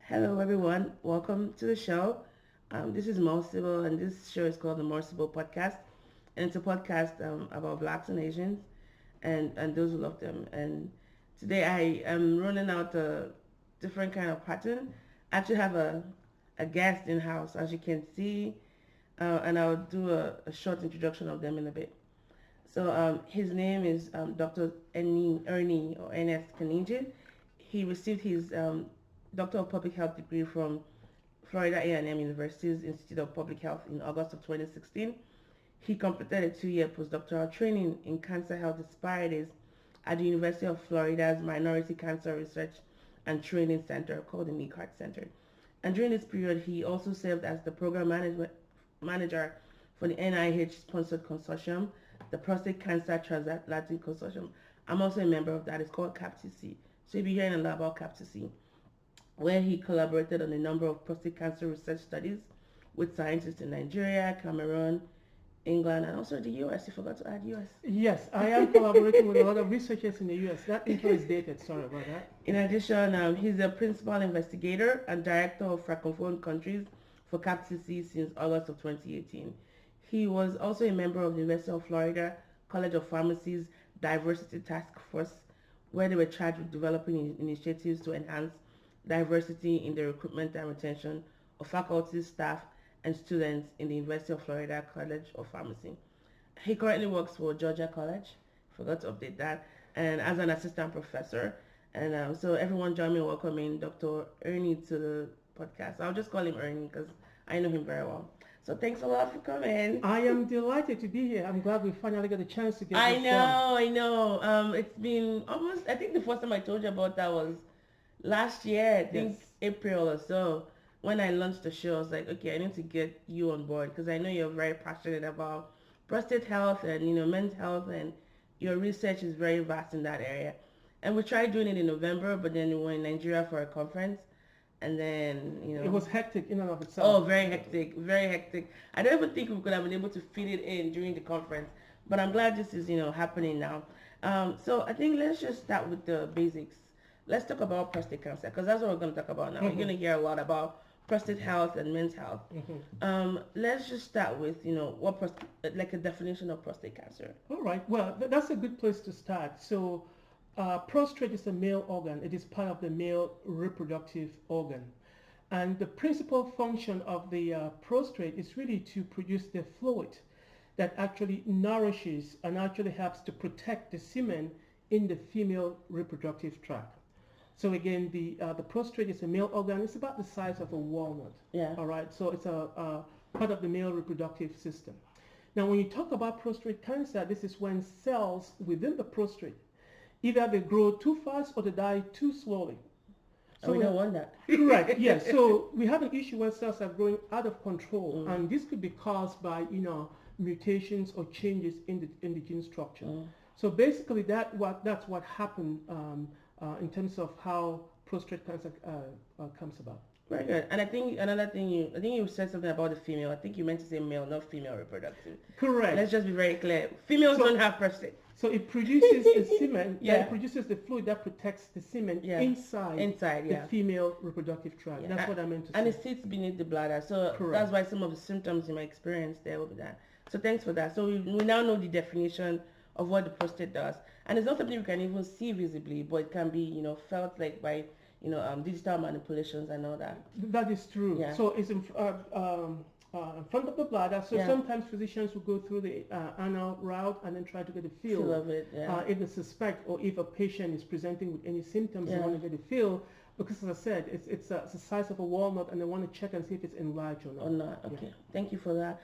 Hello, everyone. Welcome to the show. This is More Sibyl, and this show is called the More Sibyl Podcast. And it's a podcast about Blacks and Asians and those who love them. And today I am running out a different kind of pattern. I actually have a guest in house, as you can see, and I'll do a short introduction of them in a bit. So his name is Dr. Ernie or Ernest Kaninjing. He received his Doctor of Public Health degree from Florida A&M University's Institute of Public Health in August of 2016. He completed a 2-year postdoctoral training in cancer health disparities at the University of Florida's Minority Cancer Research and Training Center called the NICART Center. And during this period, he also served as the program manager for the NIH-sponsored consortium, the Prostate Cancer Transatlantic Consortium. I'm also a member of that. It's called CAPTC. So you'll be hearing a lot about CAPTC, where he collaborated on a number of prostate cancer research studies with scientists in Nigeria, Cameroon, England, and also the US. You forgot to add US. Yes, I am collaborating with a lot of researchers in the US. That intro is dated. Sorry about that. In addition, he's a principal investigator and director of Francophone countries for CAPTC since August of 2018. He was also a member of the University of Florida College of Pharmacy's Diversity Task Force, where they were charged with developing initiatives to enhance diversity in the recruitment and retention of faculty, staff, and students in the University of Florida College of Pharmacy. He currently works for Georgia College, forgot to update that, and as an assistant professor. And so everyone join me in welcoming Dr. Ernie to the podcast. I'll just call him Ernie because I know him very well. So thanks a lot for coming. I am delighted to be here. I'm glad we finally got a chance to get this done. I know. It's been almost, I think the first time I told you about that was last year, I think Yes. April or so. When I launched the show, I was like, okay, I need to get you on board because I know you're very passionate about prostate health and, men's health, and your research is very vast in that area. And we tried doing it in November, but then we were in Nigeria for a conference. And then, It was hectic in and of oh, itself. very hectic, very hectic. I don't even think we could have been able to fit it in during the conference, but I'm glad this is, happening now. So I think let's just start with the basics. Let's talk about prostate cancer because that's what we're going to talk about now. We're going to hear a lot about prostate health and men's health. Let's just start with, like a definition of prostate cancer. All right. Well, that's a good place to start. So, prostate is a male organ. It is part of the male reproductive organ. And the principal function of the prostate is really to produce the fluid that actually nourishes and actually helps to protect the semen in the female reproductive tract. So again, the prostate is a male organ. It's about the size of a walnut. Yeah. All right. So it's a part of the male reproductive system. Now, when you talk about prostate cancer, this is when cells within the prostate either they grow too fast or they die too slowly. So we don't want that. Correct. Yes. So we have an issue where cells are growing out of control, and this could be caused by mutations or changes in the gene structure. So basically, that's what happened in terms of how prostate cancer comes about. Very good. And I think another thing you said something about the female. I think you meant to say male, not female reproductive. Correct. Let's just be very clear. Females don't have prostate. So it produces the semen. Yeah. It produces the fluid that protects the semen inside the female reproductive tract. That's what I meant to say. And it sits beneath the bladder. So that's why some of the symptoms you might experience there will be that. So thanks for that. So we now know the definition of what the prostate does. And it's not something we can even see visibly, but it can be, felt like by, digital manipulations and all that. That is true. Yeah. So it's in front of the bladder. So sometimes physicians will go through the anal route and then try to get a feel of it. Yeah. If they suspect or if a patient is presenting with any symptoms, they want to get a feel. Because as I said, it's the size of a walnut, and they want to check and see if it's enlarged or not. Okay. Thank you for that.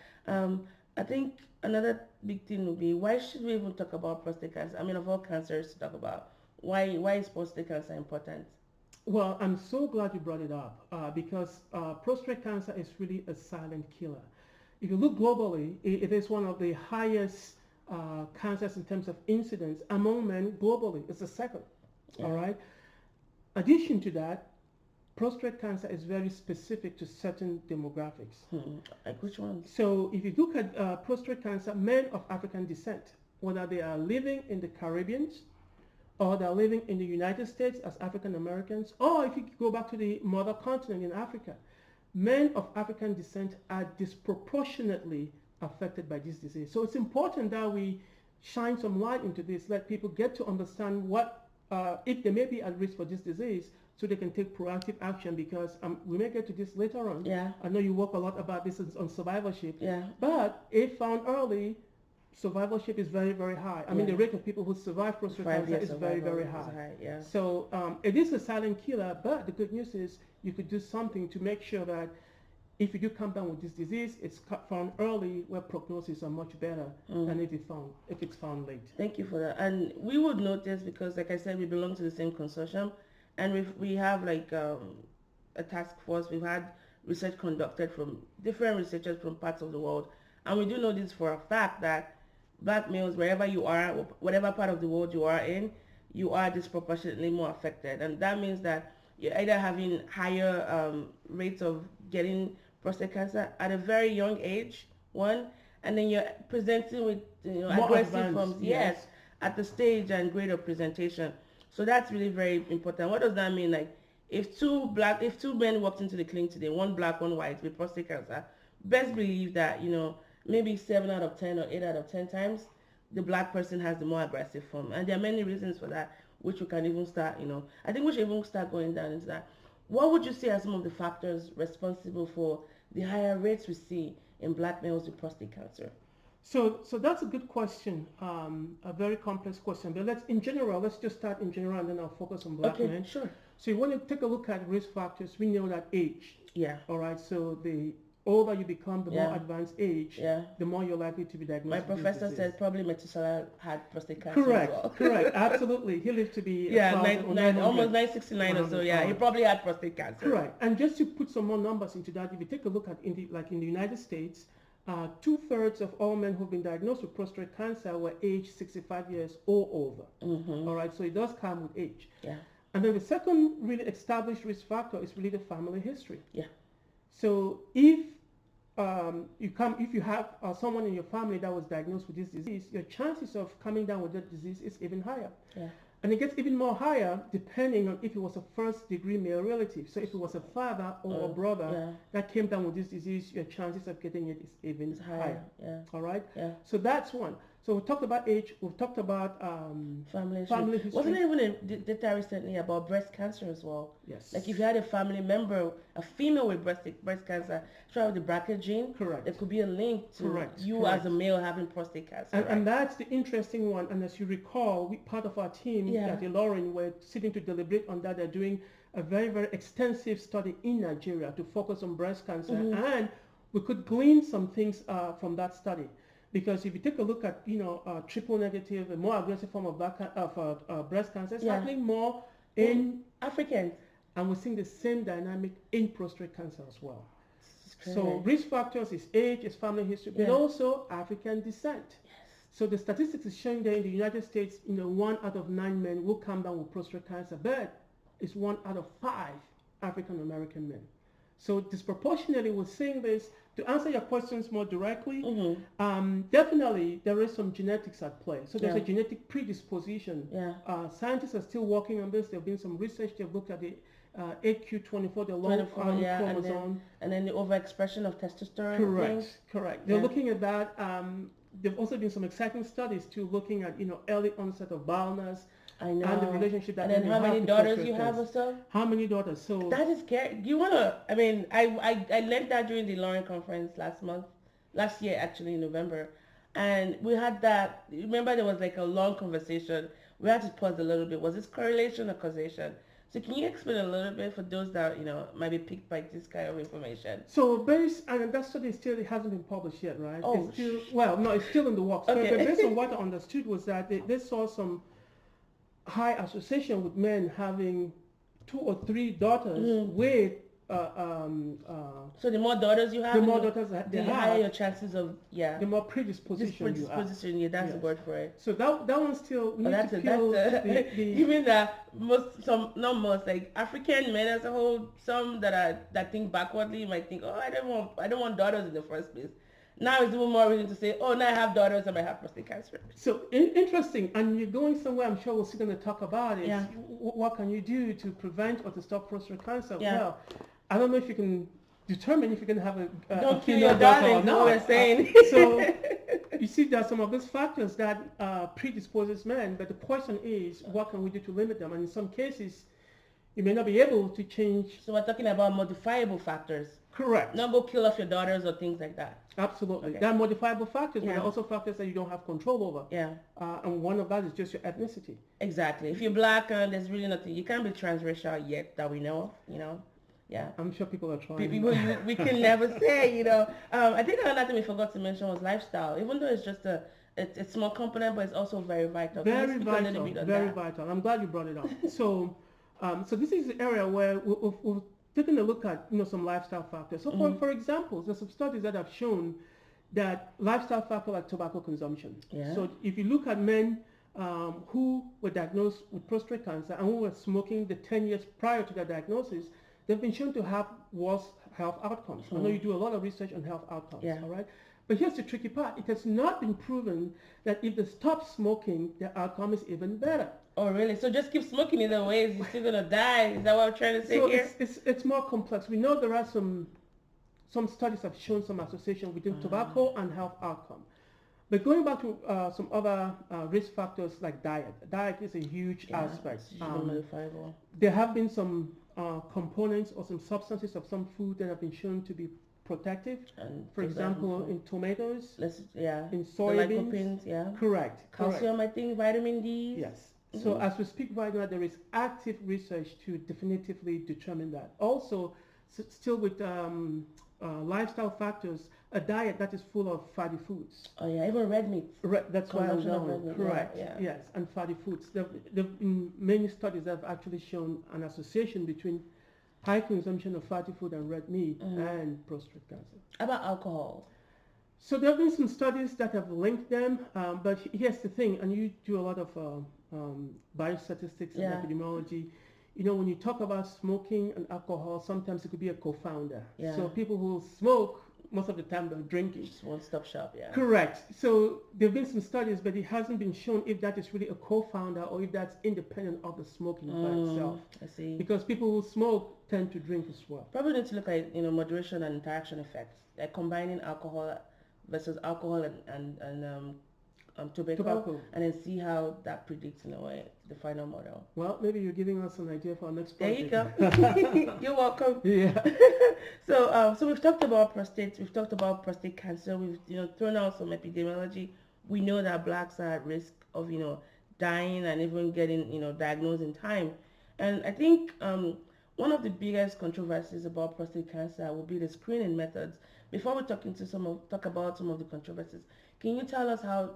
I think another big thing would be, why should we even talk about prostate cancer? I mean, of all cancers to talk about, why is prostate cancer important? Well, I'm so glad you brought it up because prostate cancer is really a silent killer. If you look globally, it is one of the highest cancers in terms of incidence among men globally. It's the second. All right. Addition to that, prostate cancer is very specific to certain demographics. Like which ones? So if you look at prostate cancer, men of African descent, whether they are living in the Caribbean or they're living in the United States as African Americans, or if you go back to the mother continent in Africa, men of African descent are disproportionately affected by this disease. So it's important that we shine some light into this, let people get to understand what, if they may be at risk for this disease, so they can take proactive action, because we may get to this later on. Yeah. I know you work a lot about this on survivorship. Yeah. But if found early, survivorship is very, very high. I mean, the rate of people who survive prostate cancer is very, very high. Yeah. So it is a silent killer, but the good news is you could do something to make sure that if you do come down with this disease, it's found early, where prognosis are much better than if it's found late. Thank you for that. And we would notice, because like I said, we belong to the same consortium, and we have like a task force. We've had research conducted from different researchers from parts of the world, and we do know this for a fact that Black males, wherever you are, whatever part of the world you are in, you are disproportionately more affected. And that means that you're either having higher rates of getting prostate cancer at a very young age, one, and then you're presenting with aggressive forms, yes, at the stage and grade of presentation. So that's really very important. What does that mean? Like, if two men walked into the clinic today, one black, one white, with prostate cancer, best believe that, maybe 7 out of 10 or 8 out of 10 times, the black person has the more aggressive form. And there are many reasons for that, which we can even start, I think we should even start going down into that. What would you say are some of the factors responsible for the higher rates we see in black males with prostate cancer? So that's a good question, a very complex question. But let's just start in general, and then I'll focus on black men. Sure. So when you take a look at risk factors, we know that age. Yeah. All right. So the older you become, the more advanced age, the more you're likely to be diagnosed. My professor said probably Methuselah had prostate cancer. Correct. As well. Correct. Absolutely. He lived to be almost 969 or so. Yeah, he probably had prostate cancer. Correct. And just to put some more numbers into that, if you take a look at in the United States, 2/3 of all men who've been diagnosed with prostate cancer were aged 65 years or over. Mm-hmm. All right. So it does come with age. Yeah. And then the second really established risk factor is really the family history. Yeah. So if you have someone in your family that was diagnosed with this disease, your chances of coming down with that disease is even higher. Yeah. And it gets even more higher depending on if it was a first-degree male relative. So if it was a father or a brother that came down with this disease, your chances of getting it is even higher. Yeah. All right? Yeah. So that's one. So we talked about age. We've talked about family history. Wasn't there even a data recently about breast cancer as well? Yes. Like if you had a family member, a female with breast cancer, try with the BRCA gene. Correct. There could be a link to you as a male having prostate cancer. And that's the interesting one. And as you recall, part of our team at Ilorin were sitting to deliberate on that. They're doing a very, very extensive study in Nigeria to focus on breast cancer. Mm-hmm. And we could glean some things from that study. Because if you take a look at, triple negative, a more aggressive form of breast cancer, it's happening more in Africans. And we're seeing the same dynamic in prostate cancer as well. So risk factors is age, is family history, but also African descent. Yes. So the statistics is showing that in the United States, 1 out of 9 men will come down with prostate cancer, but it's 1 out of 5 African American men. So disproportionately, we're seeing this. To answer your questions more directly, definitely there is some genetics at play. So there's a genetic predisposition. Yeah. Scientists are still working on this. There have been some research. They've looked at the 8q24, the long chromosome. And then the overexpression of testosterone. Correct. They're looking at that. There've also been some exciting studies too, looking at early onset of baldness. I know. And the relationship that. And then how many daughters you have or so? How many daughters? So that is scary. You wanna? I mean, I learned that during the Lauren conference last year actually in November, and we had that. Remember, there was like a long conversation. We had to pause a little bit. Was this correlation or causation? So can you explain a little bit for those that might be piqued by this kind of information? So and that study it hasn't been published yet, right? Oh, it's still, it's still in the works. Okay. But based on what I understood was that they saw some high association with men having 2 or 3 daughters with so the more daughters you have, the more daughters the higher your chances of the more predisposition you have. That's the word for it. So that one still even that like African men as a whole, some that think backwardly might think, I don't want daughters in the first place. now it's even more reason to say, oh, now I have daughters and I have prostate cancer. So interesting, and you're going somewhere. I'm sure we're still going to talk about it. Yeah. What can you do to prevent or to stop prostate cancer? Yeah. Well, I don't know if you can determine if you can have Don't a kill your female daughter or darlings, not. what we're saying. So you see, there are some of those factors that predisposes men, but the question is, what can we do to limit them? And in some cases, you may not be able to change. So we're talking about modifiable factors. Correct. Not go kill off your daughters or things like that. Absolutely. Okay. There are modifiable factors, but Yeah. there are also factors that you don't have control over. Yeah. And one of that is just your ethnicity. Exactly. If you're black, there's really nothing. You can't be transracial yet that we know of, Yeah. I'm sure people are trying. We can never say, I think another thing we forgot to mention was lifestyle. Even though it's just it's a small component, but it's also very vital. Very vital. I'm glad you brought it up. So this is the area where we've taken a look at some lifestyle factors. So for example, there's some studies that have shown that lifestyle factor like tobacco consumption. Yeah. So if you look at men who were diagnosed with prostate cancer and who were smoking the 10 years prior to their diagnosis, they've been shown to have worse health outcomes. I know you do a lot of research on health outcomes, Yeah. all right? But here's the tricky part. It has not been proven that if they stop smoking, their outcome is even better. Oh, really? So just keep smoking either way. You're still going to die. Is that what I'm trying to say here? It's more complex. We know there are some studies have shown some association between tobacco and health outcome. But going back to some other risk factors like diet. Diet is a huge aspect. It's usually modifiable. There have been some components or some substances of some food that have been shown to be protective. And for example, in tomatoes, in soybeans. Lycopenes, yeah. Correct. Calcium, I think, vitamin D. Yes. So as we speak right now, there is active research to definitively determine that. Also, still with lifestyle factors, a diet that is full of fatty foods. Oh yeah, even red meat. That's why I'm Consumption of going. red meat, Correct. yeah. Yes, and fatty foods. There have been many studies that have actually shown an association between high consumption of fatty food and red meat and prostate cancer. How about alcohol? So there have been some studies that have linked them, but here's the thing, and you do a lot of biostatistics and epidemiology. When you talk about smoking and alcohol, sometimes it could be a co-founder. Yeah. So people who smoke, most of the time they're drinking. Just one-stop shop, yeah. Correct. So there have been some studies, but it hasn't been shown if that is really a co-founder or if that's independent of the smoking by itself. I see. Because people who smoke tend to drink as well. Probably need to look at moderation and interaction effects, like combining alcohol versus alcohol and tobacco, and then see how that predicts in a way the final model. Well, maybe you're giving us an idea for our next project. There you go. You're welcome. Yeah. So we've talked about prostate. We've talked about prostate cancer. We've thrown out some epidemiology. We know that blacks are at risk of dying and even getting diagnosed in time. And I think one of the biggest controversies about prostate cancer will be the screening methods. Before we talk about some of the controversies, can you tell us how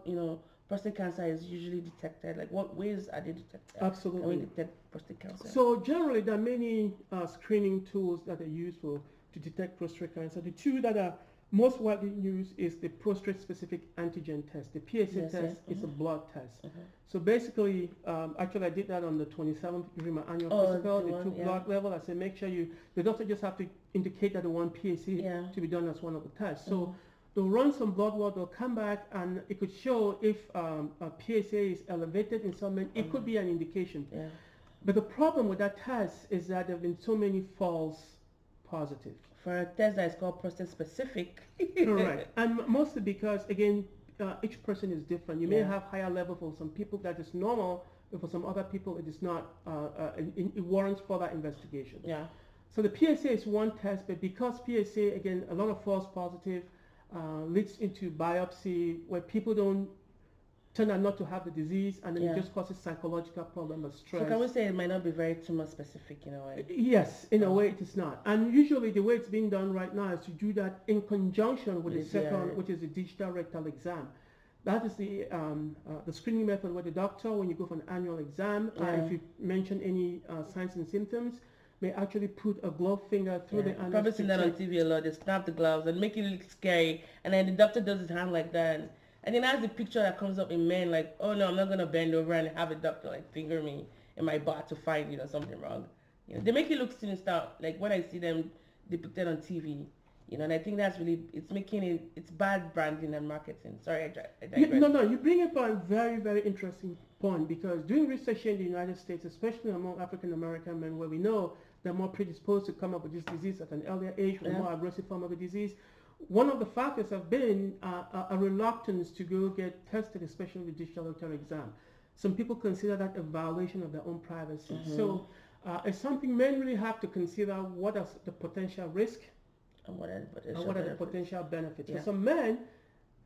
prostate cancer is usually detected? Like what ways are they detected? Absolutely. Can we detect prostate cancer? So generally, there are many screening tools that are useful to detect prostate cancer. The two that are most widely used is the prostate-specific antigen test. The PSA test is a blood test. So basically, actually I did that on the 27th during my annual physical. They took blood level. I said, make sure the doctor just have to indicate that they want PSA to be done as one of the tests. So they'll run some blood work, they'll come back, and it could show if a PSA is elevated in some men. It could be an indication. Yeah. But the problem with that test is that there have been so many false positives. For a test that is called prostate specific. Correct. And mostly because, again, each person is different. You may have higher level for some people that is normal, but for some other people it is not. It warrants further investigation. Yeah. So the PSA is one test, but because PSA, again, a lot of false positive leads into biopsy where people don't turn out not to have the disease, and then it just causes psychological problem or stress. So can we say it might not be very tumor specific in a way? Yes, in a way it is not. And usually the way it's being done right now is to do that in conjunction with the second, which is the digital rectal exam. That is the screening method where the doctor, when you go for an annual exam, if you mention any signs and symptoms, may actually put a glove finger through the anus. Probably seen that on TV a lot. They snap the gloves and make it look scary, and then the doctor does his hand like that. And then that's the picture that comes up in men, like, oh no, I'm not gonna bend over and have a doctor like finger me in my butt to find something wrong. They make it look sinister. Like when I see them depicted on TV, And I think that's really, it's bad branding and marketing. Sorry, I Yeah, digress. no, you bring up a very, very interesting point because doing research here in the United States, especially among African American men, where we know they're more predisposed to come up with this disease at an earlier age with a Yeah. more aggressive form of the disease, one of the factors have been a reluctance to go get tested, especially with digital rectal exam. Some people consider that a violation of their own privacy. So it's something men really have to consider what is the potential risk And what are the and potential what are the benefits? potential benefits. Yeah. For some men,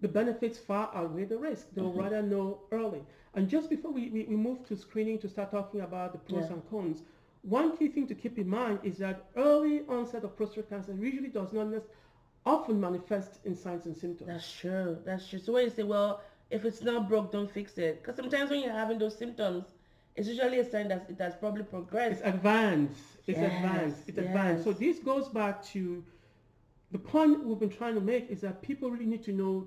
the benefits far outweigh the risk. They'll rather know early. And just before we move to screening to start talking about the pros Yeah. and cons, one key thing to keep in mind is that early onset of prostate cancer usually does not often manifest in signs and symptoms. That's true. That's true. So when you say, well, if it's not broke, don't fix it. Because sometimes when you're having those symptoms, it's usually a sign that it has probably progressed. It's advanced. It's Yes, advanced. It's yes. advanced. So this goes back to the point we've been trying to make is that people really need to know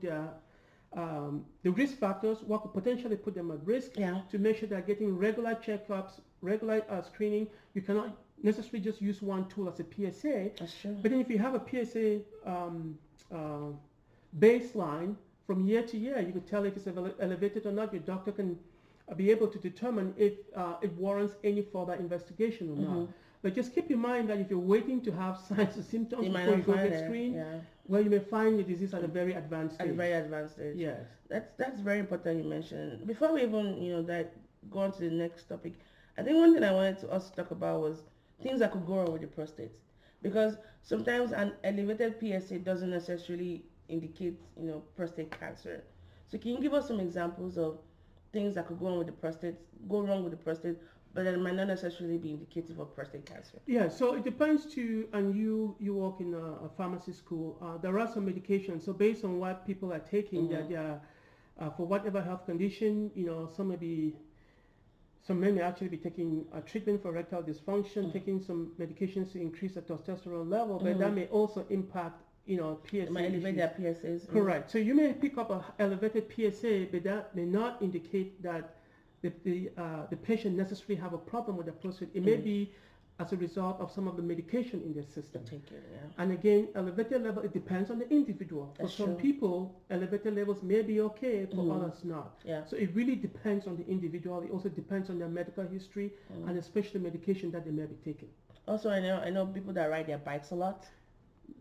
the risk factors, what could potentially put them at risk, Yeah. to make sure they're getting regular checkups, regular screening. You cannot necessarily just use one tool as a PSA. That's true. But then if you have a PSA baseline from year to year, you could tell if it's elevated or not. Your doctor can be able to determine if it warrants any further investigation or not. But just keep in mind that if you're waiting to have signs and symptoms You might before you not go find get it. screened, Yeah. well, you may find the disease at a very advanced At a stage. very advanced stage. Yes. That's very important you mentioned. Before we even, that go on to the next topic, I think one thing I wanted to also talk about was things that could go wrong with the prostate. Because sometimes an elevated PSA doesn't necessarily indicate, prostate cancer. So can you give us some examples of things that could go wrong with the prostate, but that might not necessarily be indicative of prostate cancer? Yeah, so it depends and you work in a pharmacy school. There are some medications. So based on what people are taking, that they are, for whatever health condition, some men may actually be taking a treatment for erectile dysfunction, taking some medications to increase the testosterone level, but that may also impact, PSA It might elevate issues. their PSAs. Correct. So you may pick up an elevated PSA, but that may not indicate that the patient necessarily have a problem with the prostate. It may be as a result of some of the medication in their system. Take it, yeah. And again, elevated level, it depends on the individual. That's For some true. people, elevated levels may be okay, for others not. Yeah. So it really depends on the individual. It also depends on their medical history and especially medication that they may be taking. Also, I know people that ride their bikes a lot.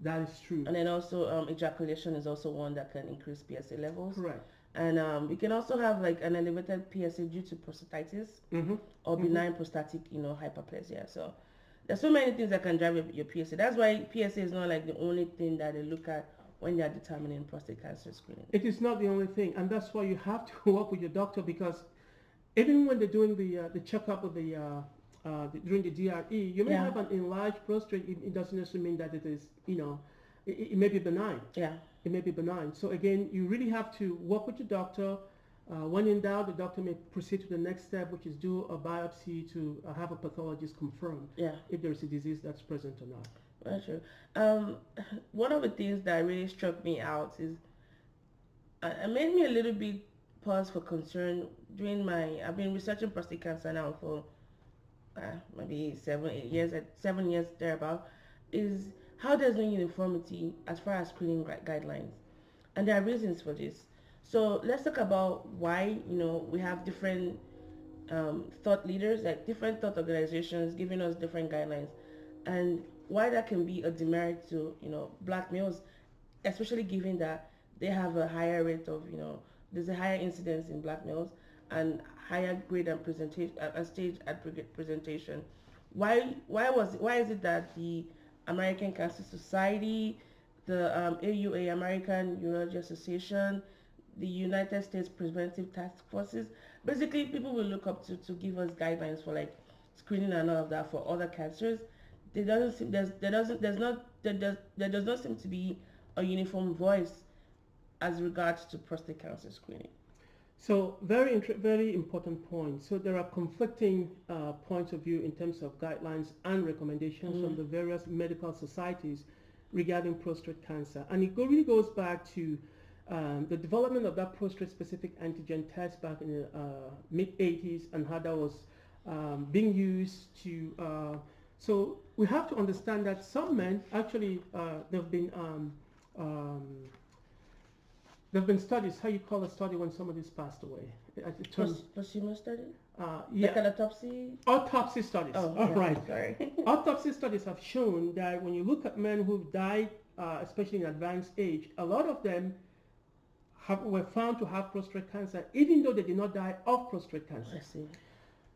That is true. And then also ejaculation is also one that can increase PSA levels. Correct. And we can also have like an elevated PSA due to prostatitis or benign prostatic, hyperplasia. So there's so many things that can drive your PSA. That's why PSA is not like the only thing that they look at when they are determining prostate cancer screening. It is not the only thing, and that's why you have to work with your doctor, because even when they're doing the checkup of during the DRE, you may have an enlarged prostate. It doesn't necessarily mean that it is, it may be benign. Yeah. It may be benign. So again, you really have to work with your doctor. When in doubt, the doctor may proceed to the next step, which is do a biopsy to have a pathologist confirm if there is a disease that's present or not. Very true. One of the things that really struck me out is it made me a little bit pause for concern I've been researching prostate cancer now for maybe 7 years thereabout, is how there's no uniformity as far as screening guidelines. And there are reasons for this. So let's talk about why, we have different thought leaders, like different thought organizations giving us different guidelines, and why that can be a demerit to, black males, especially given that they have a higher rate of, there's a higher incidence in black males and higher grade and presentation, stage at presentation. Why is it that the American Cancer Society, the AUA, American Urology Association, the United States Preventive Task Forces, basically people will look up to give us guidelines for like screening and all of that for other cancers? There does not seem to be a uniform voice as regards to prostate cancer screening. So very important point. So there are conflicting points of view in terms of guidelines and recommendations from the various medical societies regarding prostate cancer, and it really goes back to the development of that prostate-specific antigen test back in the mid-80s, and how that was being used to So we have to understand that some men actually um, there have been studies. How you call a study when somebody's passed away? Posthumous study? Yeah, Like an autopsy? autopsy studies. Oh, All yeah, right. sorry. Autopsy studies have shown that when you look at men who've died, especially in advanced age, a lot of them were found to have prostate cancer, even though they did not die of prostate cancer. I see.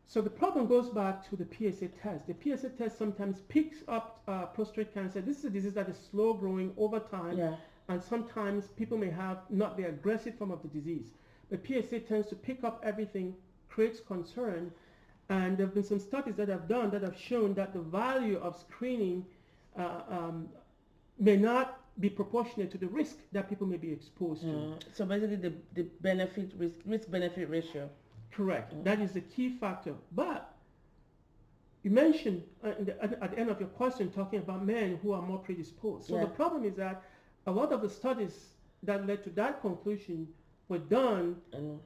So the problem goes back to the PSA test. The PSA test sometimes picks up prostate cancer. This is a disease that is slow growing over time, Yeah. and sometimes people may have not the aggressive form of the disease. But PSA tends to pick up everything, creates concern, and there have been some studies that have done that have shown that the value of screening may not be proportionate to the risk that people may be exposed to. So basically the risk benefit ratio. Correct. That is the key factor. But you mentioned at the end of your question talking about men who are more predisposed. So the problem is that a lot of the studies that led to that conclusion were done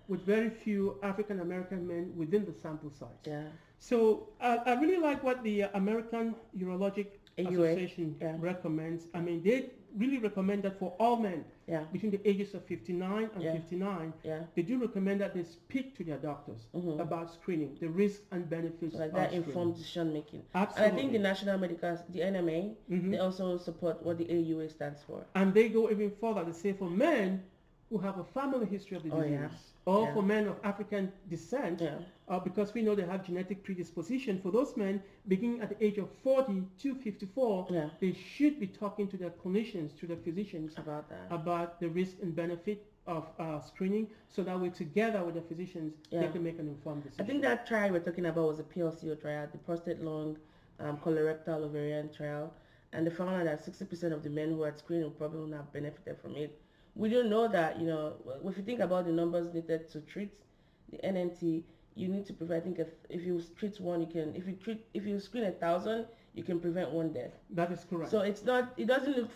with very few African American men within the sample size. Yeah. So I really like what the American Urologic AUA. Association recommends. I mean, they really recommend that for all men between the ages of 59 and 59, they do recommend that they speak to their doctors about screening, the risks and benefits like of that screening. informed decision making. Absolutely. And I think the National Medical, the NMA, they also support what the AUA stands for. And they go even further. They say for men who have a family history of the disease, or for men of African descent, because we know they have genetic predisposition, for those men beginning at the age of 40 to 54, they should be talking to their clinicians, to their physicians about the risk and benefit of screening, so that way together with the physicians they can make an informed decision. I think that trial we're talking about was a PLCO trial, the prostate, lung, colorectal, ovarian trial, and they found out that 60% of the men who had screened would probably not have benefited from it. We don't know that, if you think about the numbers needed to treat the NNT, you need to prevent, I think if you treat one, you can, if you screen 1,000, you can prevent one death. That is correct. So it doesn't look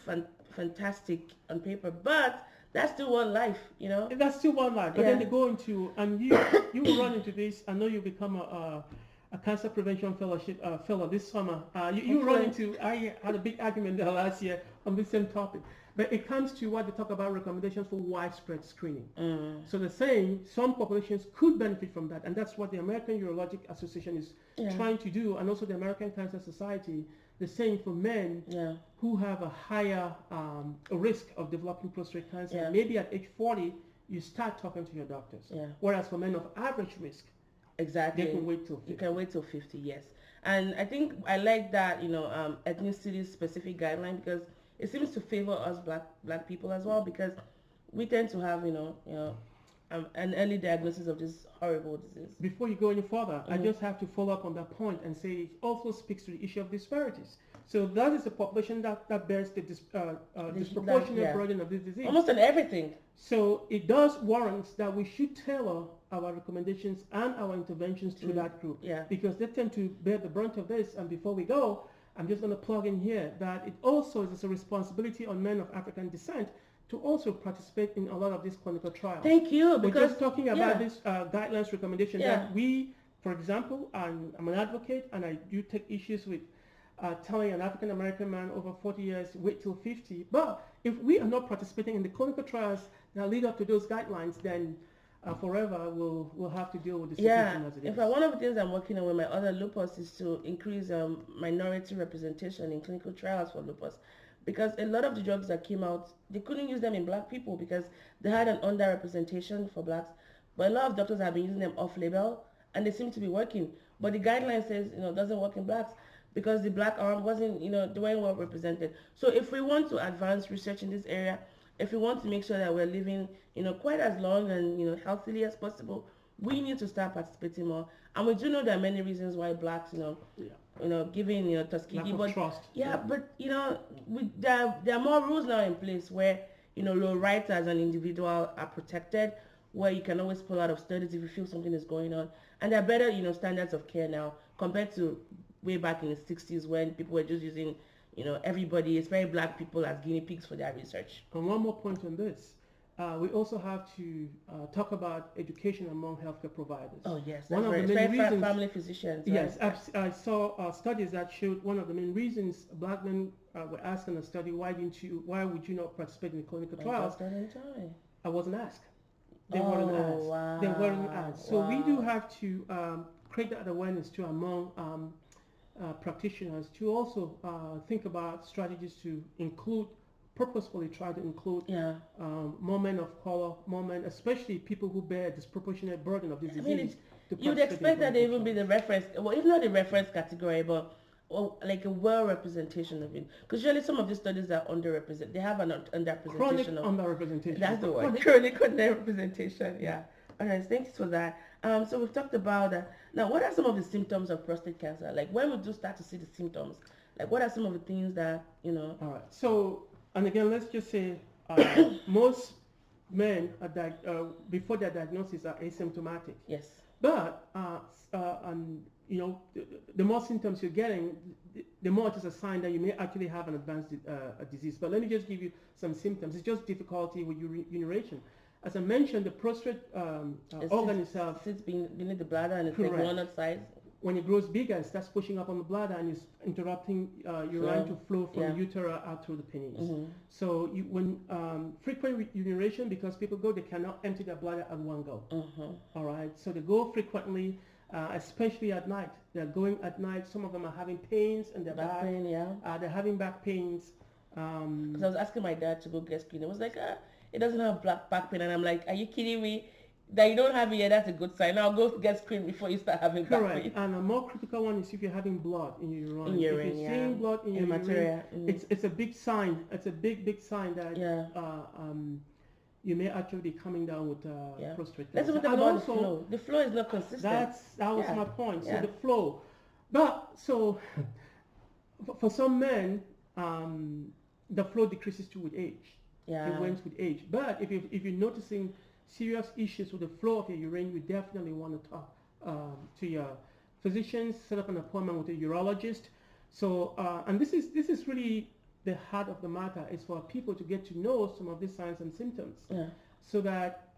fantastic on paper, but that's still one life, That's still one life. But then they go into, and you will run into this. I know you become a cancer prevention fellowship fellow this summer. You run into, I had a big argument last year on this same topic. But it comes to what they talk about recommendations for widespread screening. So they're saying some populations could benefit from that, and that's what the American Urologic Association is trying to do, and also the American Cancer Society. They're saying for men who have a higher risk of developing prostate cancer, maybe at age 40, you start talking to your doctors. Whereas for men of average risk, exactly, they can wait till 50. You can wait till 50, yes. And I think I like that, ethnicity-specific guideline, because it seems to favor us black people as well, because we tend to have an early diagnosis of this horrible disease. Before you go any further, I just have to follow up on that point and say it also speaks to the issue of disparities. So that is a population that bears the disproportionate burden of this disease. Almost on everything. So it does warrant that we should tailor our recommendations and our interventions to that group, because they tend to bear the brunt of this. And before we go, I'm just going to plug in here that it also is a responsibility on men of African descent to also participate in a lot of these clinical trials. Thank you. We're just talking about this guidelines recommendation that we, for example, I'm an advocate and I do take issues with telling an African American man over 40 years, wait till 50. But if we are not participating in the clinical trials that lead up to those guidelines, then forever we'll have to deal with the situation as it is. In fact, one of the things I'm working on with my other lupus is to increase minority representation in clinical trials for lupus, because a lot of the drugs that came out, they couldn't use them in black people because they had an underrepresentation for blacks. But a lot of doctors have been using them off-label, and they seem to be working. But the guideline says, it doesn't work in blacks because the black arm wasn't, they weren't well represented. So if we want to advance research in this area, if we want to make sure that we're living, quite as long and, healthily as possible, we need to start participating more. And we do know there are many reasons why blacks, giving, Tuskegee, but trust. But there are more rules now in place where, your rights as an individual are protected, where you can always pull out of studies if you feel something is going on. And there are better, standards of care now compared to way back in the 60s when people were just using, everybody, especially black people, as guinea pigs for their research. And one more point on this. we also have to talk about education among healthcare providers. Oh yes, One that's of very, the it's main very reasons, family physicians, right? yes, I saw studies that showed one of the main reasons black men were asked in a study, why would you not participate in the clinical I trials? just don't enjoy. I wasn't asked. They weren't Oh asked. They weren't wow, asked. So we do wow. have to create that awareness too among practitioners to also think about strategies to include, purposefully try to include Yeah. more men of color, more men, especially people who bear a disproportionate burden of this I mean, disease, to you'd participate in expect that they clinical even be the trials. reference, well, if not the reference category, but like a well representation of it. Because usually some of these studies are underrepresented. They have an Chronic underrepresentation of. underrepresentation. That's the word. Chronic underrepresentation. Yeah. All right. Thanks for that. So we've talked about that. Now, what are some of the symptoms of prostate cancer? Like when we do start to see the symptoms, like what are some of the things that All right. So, and again, let's just say most men before their diagnosis are asymptomatic. Yes. But the more symptoms you're getting, the more it is a sign that you may actually have an advanced disease. But let me just give you some symptoms. It's just difficulty with urination. As I mentioned, the prostate organ itself sits beneath the bladder and it's like Correct. walnut size. when it grows bigger, it starts pushing up on the bladder and is interrupting urine to flow from the utera out through the penis. Mm-hmm. So when frequent urination, because people go, they cannot empty their bladder at one go. Mm-hmm. All right, so they go frequently, especially at night. They're going at night. Some of them are having pains in their back. Pain, yeah. They're having back pains. Because I was asking my dad to go get screened. It was like, it doesn't have back pain. And I'm like, are you kidding me? That you don't have it yet, that's a good sign. Now go get screened before you start having back Correct. pain. And a more critical one is if you're having blood in your urine. In your if urine, you're seeing blood in your urine, it's a big sign. It's a big sign that you may actually be coming down with prostate cancer. Let's talk about the flow. The flow is not consistent. That was my point. So the flow. But so for some men, the flow decreases too with age. Yeah. It went with age. But if you're noticing serious issues with the flow of your urine, you definitely want to talk to your physicians, set up an appointment with a urologist. So, and this is really the heart of the matter, is for people to get to know some of these signs and symptoms, so that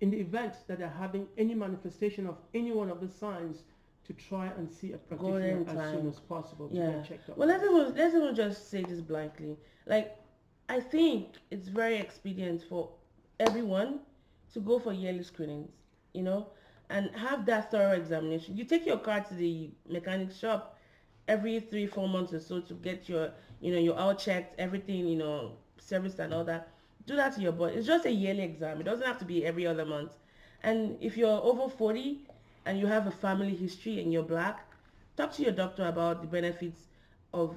in the event that they're having any manifestation of any one of the signs, to try and see a practitioner as soon as possible to get checked out. Well, let's even just say this blankly. Like, I think it's very expedient for everyone to go for yearly screenings, and have that thorough examination. You take your car to the mechanic shop every 3-4 months or so to get your oil checked, everything, serviced and all that. Do that to your body. It's just a yearly exam. It doesn't have to be every other month. And if you're over 40 and you have a family history and you're black, talk to your doctor about the benefits of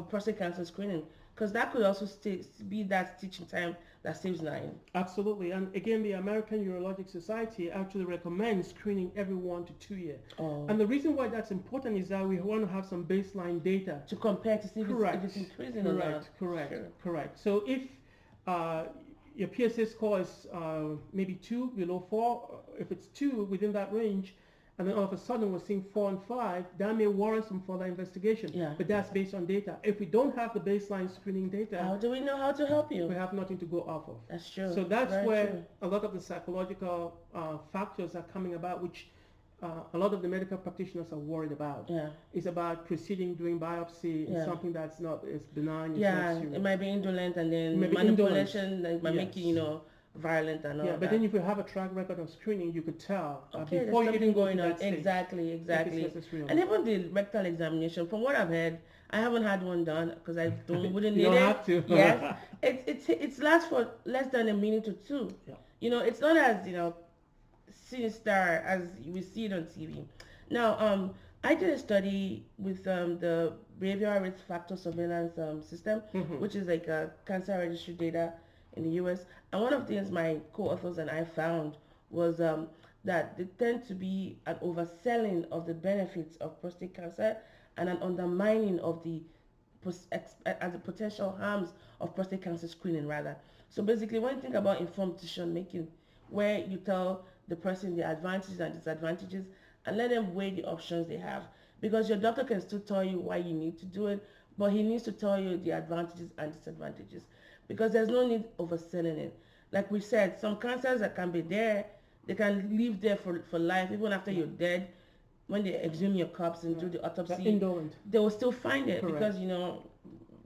prostate cancer screening, because that could also be that teaching time that saves 9. Absolutely. And again, the American Urologic Society actually recommends screening every 1 to 2 years. And the reason why that's important is that we want to have some baseline data to compare to see if it's increasing or not. Correct. So if your PSA score is maybe 2, below 4, if it's 2 within that range, and then all of a sudden we're seeing 4 and 5, that may warrant some further investigation. But that's based on data. If we don't have the baseline screening data, how do we know how to help you? We have nothing to go off of. That's true. So that's where a lot of the psychological factors are coming about, which a lot of the medical practitioners are worried about. It's about proceeding, doing biopsy, and something that's not as benign. It might be indolent, and then manipulation might make you, violent and all that. But then if you have a track record of screening, you could tell before you even going on. Exactly. And even the rectal examination, from what I've heard, I haven't had one done because I wouldn't need you don't it. Have to. Yes, it lasts for less than a minute or two. It's not as sinister as we see it on TV. Now, I did a study with the behavioral risk factor surveillance system, which is like a cancer registry data in the US. And one of the things my co-authors and I found was that there tend to be an overselling of the benefits of prostate cancer and an undermining of the potential harms of prostate cancer screening, rather. So basically, when you think about informed decision making, where you tell the person the advantages and disadvantages and let them weigh the options they have, because your doctor can still tell you why you need to do it, but he needs to tell you the advantages and disadvantages. because there's no need overselling it. Like we said, some cancers that can be there, they can live there for life, even after you're dead. When they exhume your corpse and do the They're autopsy, indolent. they will still find it Correct. because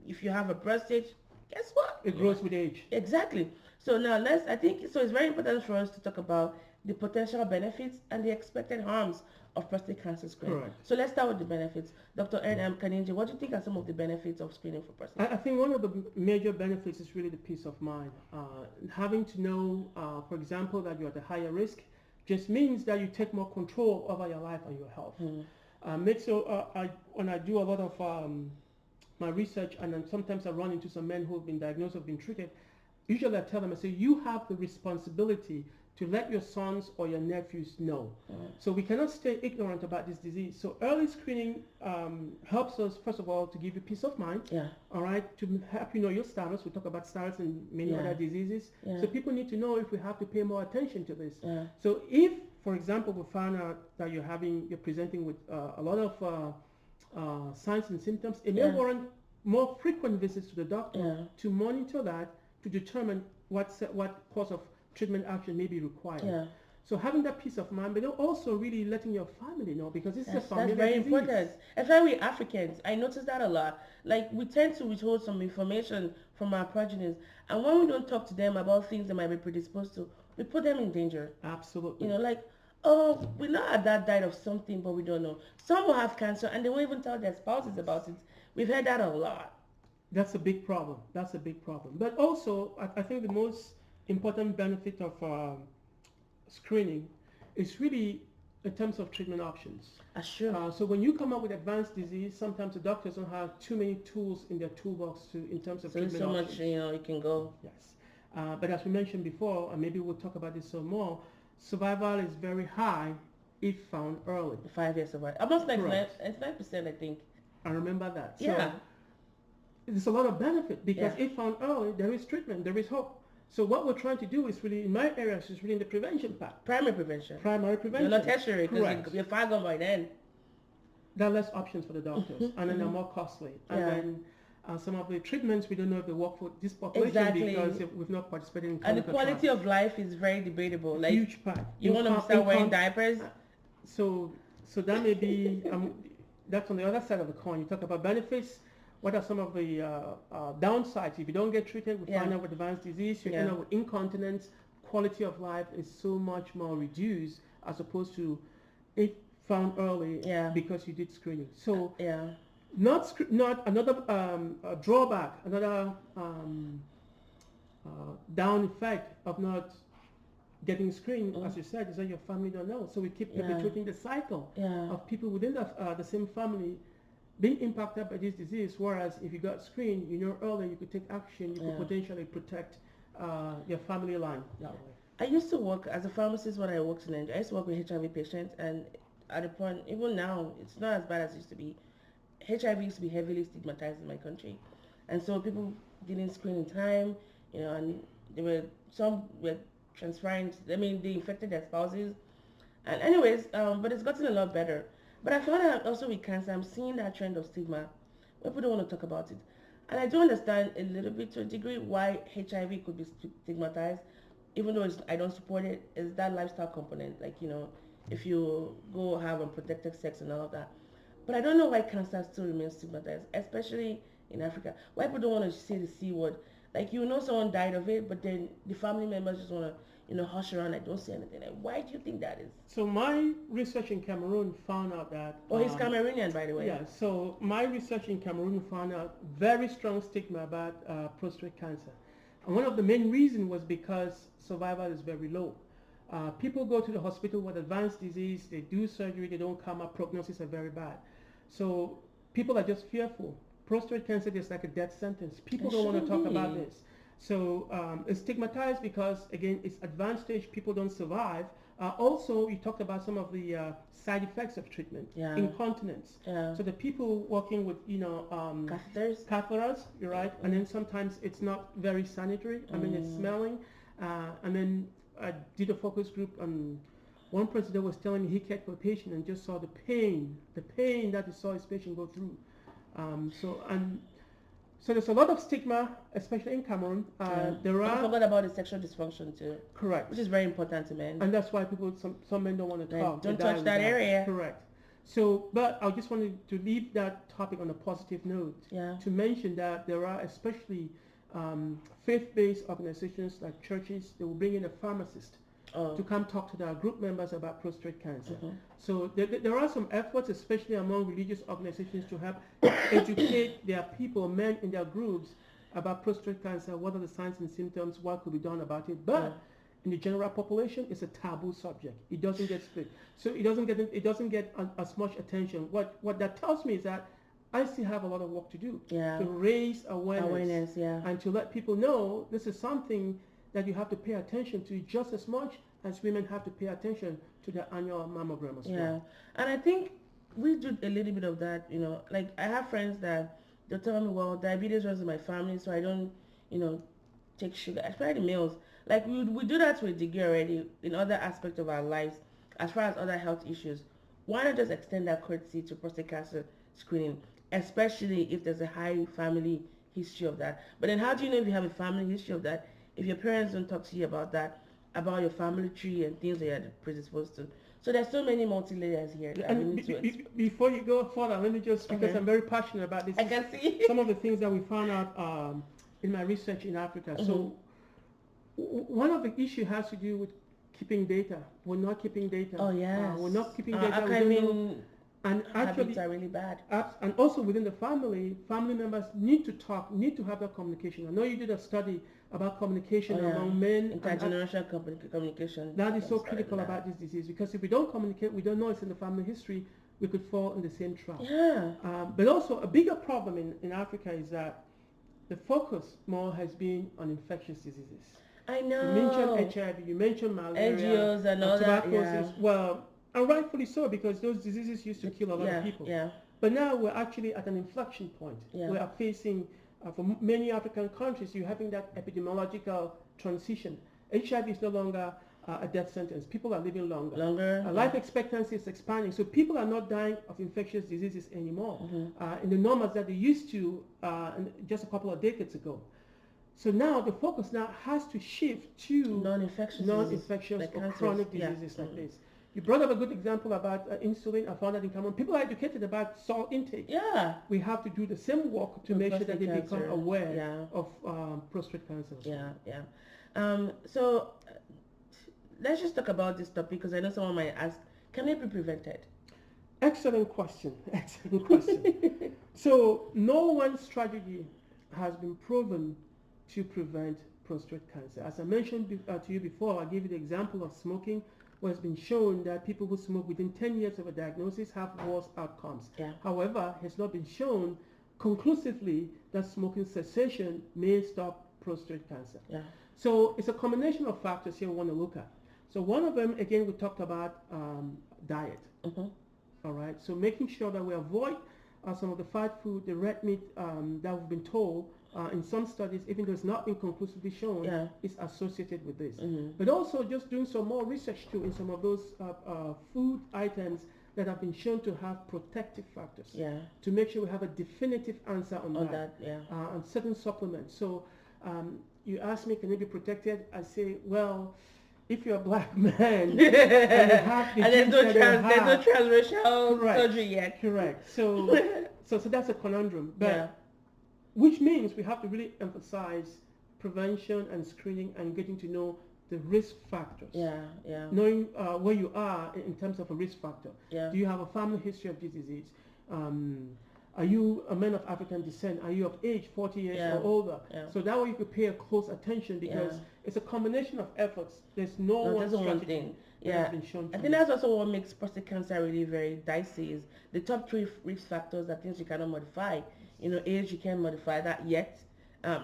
if you have a prostate, guess what? It grows with age. Exactly. So now I think so it's very important for us to talk about the potential benefits and the expected harms of prostate cancer screening. Correct. So let's start with the benefits. Dr. N.M. Kaninjing, what do you think are some of the benefits of screening for prostate? I think one of the major benefits is really the peace of mind. Having to know, for example, that you're at a higher risk just means that you take more control over your life and your health. When I do a lot of my research, and then sometimes I run into some men who have been diagnosed, have been treated, usually I tell them, I say, you have the responsibility to let your sons or your nephews know. So we cannot stay ignorant about this disease. So early screening helps us, first of all, to give you peace of mind. All right, to help you know your status. We talk about status and many other diseases. So people need to know if we have to pay more attention to this. So if, for example, we found out that you're presenting with a lot of signs and symptoms, it may warrant more frequent visits to the doctor to monitor that, to determine what course of treatment action may be required. So having that peace of mind, but also really letting your family know, because this is a family That's very disease. important. Especially we Africans, I notice that a lot. Like we tend to withhold some information from our progenitors, and when we don't talk to them about things they might be predisposed to, we put them in danger. Absolutely. Like, oh, we know our dad died of something, but we don't know. Some will have cancer, and they won't even tell their spouses about it. We've heard that a lot. That's a big problem. That's a big problem. But also, I think the most important benefit of screening is really in terms of treatment options. Sure. So when you come up with advanced disease, sometimes the doctors don't have too many tools in their toolbox in terms of treatment so options. much, you can go. Yes. But as we mentioned before, and maybe we'll talk about this some more, survival is very high if found early. 5 years survival. Almost 99%, I think. I remember that. Yeah. So there's a lot of benefit because if found early, there is treatment, there is hope. So what we're trying to do is really, in my area, is really in the prevention part. Primary prevention. You're not tertiary, because you're far gone by then. There are less options for the doctors, and then they're more costly. And then some of the treatments, we don't know if they work for this population because we've not participated in clinical And the quality of life is very debatable. Like, huge part. You want to start wearing diapers? So that may be, that's on the other side of the coin. You talk about benefits. What are some of the downsides? If you don't get treated, we find out with advanced disease, you end up with incontinence. Quality of life is so much more reduced as opposed to if found early because you did screening. So not another drawback, another down effect of not getting screened, as you said, is that your family don't know. So we keep perpetuating the cycle of people within the same family being impacted by this disease, whereas if you got screened, earlier, you could take action, you could potentially protect your family line that way. I used to work as a pharmacist when I worked in Nigeria. I used to work with HIV patients, and at the point, even now, it's not as bad as it used to be. HIV used to be heavily stigmatized in my country, and so people didn't screen in time, and some were transferring, they infected their spouses, and anyways, but it's gotten a lot better. But I found out also with cancer, I'm seeing that trend of stigma. People don't want to talk about it. And I do understand a little bit to a degree why HIV could be stigmatized, even though I don't support it, is that lifestyle component. Like, if you go have unprotected sex and all of that. But I don't know why cancer still remains stigmatized, especially in Africa. Why people don't want to say the C word. Like, someone died of it, but then the family members just want to hush around, I don't say anything. Like, why do you think that is? So my research in Cameroon found out that... Oh, he's Cameroonian, by the way. Yeah, so my research in Cameroon found out very strong stigma about prostate cancer. And one of the main reasons was because survival is very low. People go to the hospital with advanced disease, they do surgery, they don't come up, prognosis are very bad. So people are just fearful. Prostate cancer is like a death sentence. People don't want to talk about this. So it's stigmatized because, again, it's advanced stage, people don't survive. Also, you talked about some of the side effects of treatment, incontinence. So the people working with, catheters, you're right, and then sometimes it's not very sanitary. It's smelling. And then I did a focus group, and one person that was telling me he cared for a patient and just saw the pain that he saw his patient go through. So there's a lot of stigma, especially in Cameroon. There I are forgot about the sexual dysfunction too. correct, Which is very important to men. and that's why some men don't want to talk. Don't touch that area. Correct. So, but I just wanted to leave that topic on a positive note. Yeah. To mention that there are especially faith-based organizations like churches. They will bring in a pharmacist to come talk to their group members about prostate cancer. So there are some efforts, especially among religious organizations, to help educate their people, men in their groups, about prostate cancer, what are the signs and symptoms, what could be done about it. But in the general population, it's a taboo subject. It doesn't get split. So it doesn't get as much attention. What that tells me is that I still have a lot of work to do to raise awareness and to let people know this is something that you have to pay attention to just as much as women have to pay attention to their annual mammogram as well. And I think we do a little bit of that, like I have friends that they'll tell me, well, diabetes runs in my family, so I don't, take sugar, especially the males. Like we do that to a degree already in other aspects of our lives as far as other health issues. Why not just extend that courtesy to prostate cancer screening, especially if there's a high family history of that? But then how do you know if you have a family history of that if your parents don't talk to you about that, about your family tree and things that you're predisposed to? So there's so many multi-layers here that we need to before you go further, let me just, because I'm very passionate about this. I can see. Some of the things that we found out in my research in Africa. So one of the issues has to do with keeping data. We're not keeping data. Oh, yes. We're not keeping data. And habits are really bad. And also within the family members need to talk, need to have that communication. I know you did a study about communication among men. Intergenerational communication. That is so critical about this disease, because if we don't communicate, we don't know it's in the family history, we could fall in the same trap. Yeah. But also a bigger problem in Africa is that the focus more has been on infectious diseases. I know. You mentioned HIV, you mentioned malaria, NGOs and all that. tuberculosis. Well, and rightfully so, because those diseases used to kill a lot of people. Yeah. But now we're actually at an inflection point. Yeah. We are facing, for many African countries, you're having that epidemiological transition. HIV is no longer a death sentence. People are living longer. Life expectancy is expanding. So people are not dying of infectious diseases anymore in the numbers that they used to just a couple of decades ago. So now the focus now has to shift to non-infectious like or chronic diseases like this. You brought up a good example about insulin. I found that in Cameroon. People are educated about salt intake. Yeah. We have to do the same work to make sure that they become aware of prostate cancer. So let's just talk about this topic, because I know someone might ask, can it be prevented? Excellent question. Excellent question. So no one strategy has been proven to prevent prostate cancer. As I mentioned to you before, I gave you the example of smoking, where it's been shown that people who smoke within 10 years of a diagnosis have worse outcomes. However, it has not been shown conclusively that smoking cessation may stop prostate cancer. So it's a combination of factors here we want to look at. So one of them, again, we talked about diet. All right. So making sure that we avoid some of the fried food, the red meat that we've been told in some studies, even though it's not been conclusively shown, is associated with this. But also just doing some more research too in some of those food items that have been shown to have protective factors. To make sure we have a definitive answer on that. On certain supplements. So you ask me, can it be protected? I say, well, if you're a black man and you have the there's no transracial surgery yet. Correct. So that's a conundrum. But which means we have to really emphasize prevention and screening and getting to know the risk factors. Knowing where you are in terms of a risk factor. Do you have a family history of this disease? Are you a man of African descent? Are you of age 40 years or older? So that way you could pay a close attention, because it's a combination of efforts. There's no one strategy that has been shown. I think that's also what makes prostate cancer really very dicey, is the top 3 risk factors are things you cannot modify. Age, you can't modify that yet.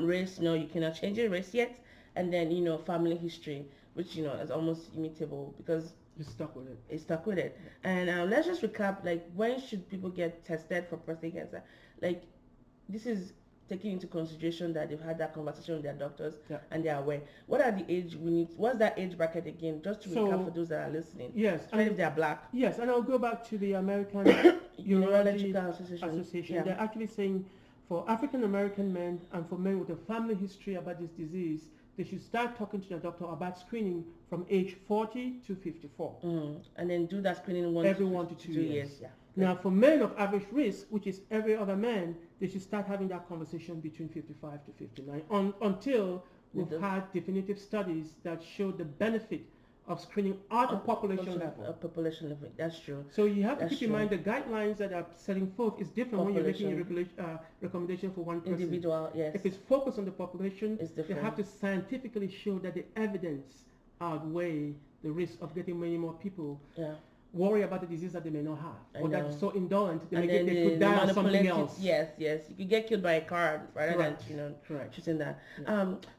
Race, you cannot change your race yet. And then, family history, which, is almost immutable, because you're stuck with it. It's stuck with it. And let's just recap, like, when should people get tested for prostate cancer? Like, this is taking into consideration that they've had that conversation with their doctors and they're aware. What are the age we need? What's that age bracket again? Just to recap for those that are listening. Yes. Especially if they're black. Yes, and I'll go back to the American Urology Association. They're actually saying for African American men and for men with a family history about this disease, they should start talking to their doctor about screening from age 40 to 54. And then do that screening every 1 to 2 years. Yeah. Now, for men of average risk, which is every other man, they should start having that conversation between 55 to 59 until we've had definitive studies that show the benefit of screening at a population level. Population level, that's true. So you have to keep in mind the guidelines that are setting forth is different when you're making a recommendation for one person. Individual, yes. If it's focused on the population, it's different. You have to scientifically show that the evidence outweigh the risk of getting many more people worry about the disease that they may not have, or that's so indolent they could die of something else. Yes, you could get killed by a car rather than shooting that.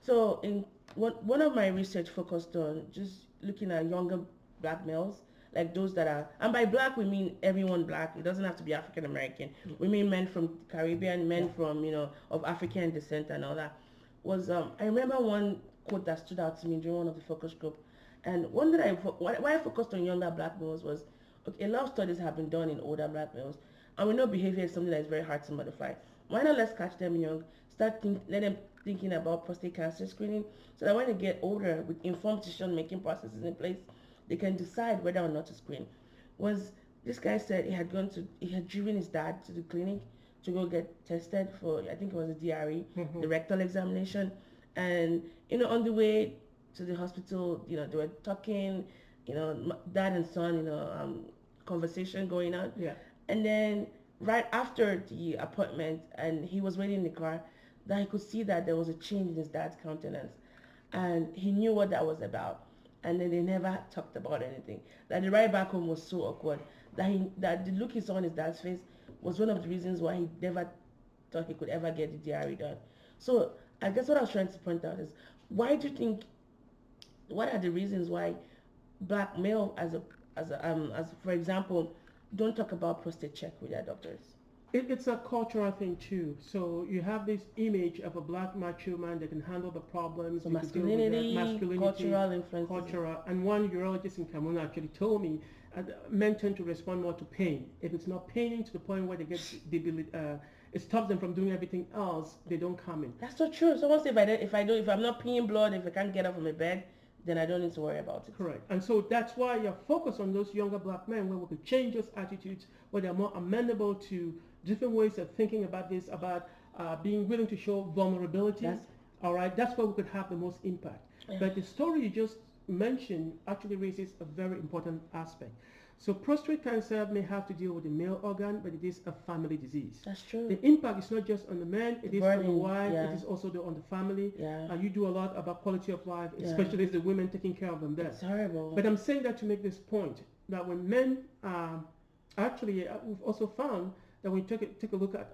So in one of my research focused on just looking at younger black males, like those that are, and by black we mean everyone black. It doesn't have to be African American. We mean men from Caribbean, men from of African descent and all that. Was I remember one quote that stood out to me during one of the focus group. And one that why I focused on younger black males was, okay, a lot of studies have been done in older black males, and we know behavior is something that is very hard to modify. Why not let's catch them young, let them thinking about prostate cancer screening, so that when they get older, with informed decision-making processes in place, they can decide whether or not to screen. This guy said he had driven his dad to the clinic to go get tested for, I think it was a DRE, the rectal examination, and on the way to the hospital, they were talking, dad and son, conversation going on. Yeah. And then right after the appointment, and he was waiting in the car, that he could see that there was a change in his dad's countenance, and he knew what that was about. And then they never talked about anything. That the ride back home was so awkward. That the look he saw on his dad's face was one of the reasons why he never thought he could ever get the DRE done. So I guess what I was trying to point out is, why do you think? What are the reasons why black male, as for example, don't talk about prostate check with their doctors? It's a cultural thing too. So you have this image of a black macho man that can handle the problems. So masculinity, cultural influences. Cultural. And one urologist in Cameroon actually told me men tend to respond more to pain. If it's not paining to the point where they get it stops them from doing everything else, they don't come in. That's so true. Someone say if I'm not peeing blood, if I can't get up from my bed, then I don't need to worry about it. Correct. And so that's why you're focused on those younger black men, where we could change those attitudes, where they're more amenable to different ways of thinking about this, about being willing to show vulnerability. All right, that's where we could have the most impact. Yeah. But the story you just mentioned actually raises a very important aspect. So prostate cancer may have to deal with the male organ, but it is a family disease. That's true. The impact is not just on the man, it is on the wife, it is also on the family. Yeah. You do a lot about quality of life, especially as the women taking care of them there. It's horrible. But I'm saying that to make this point, that when men, we've also found that when you take a look at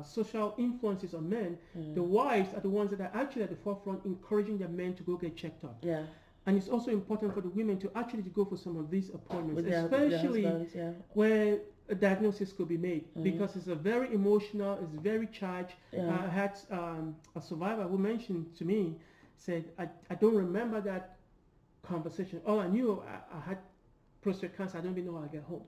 social influences on men, the wives are the ones that are actually at the forefront encouraging their men to go get checked up. Yeah. And it's also important for the women to actually go for some of these appointments, especially their husbands, where a diagnosis could be made, because it's a very emotional, it's very charged. I had a survivor who mentioned to me, said, I don't remember that conversation. All I knew, I had prostate cancer. I don't even know how I get home.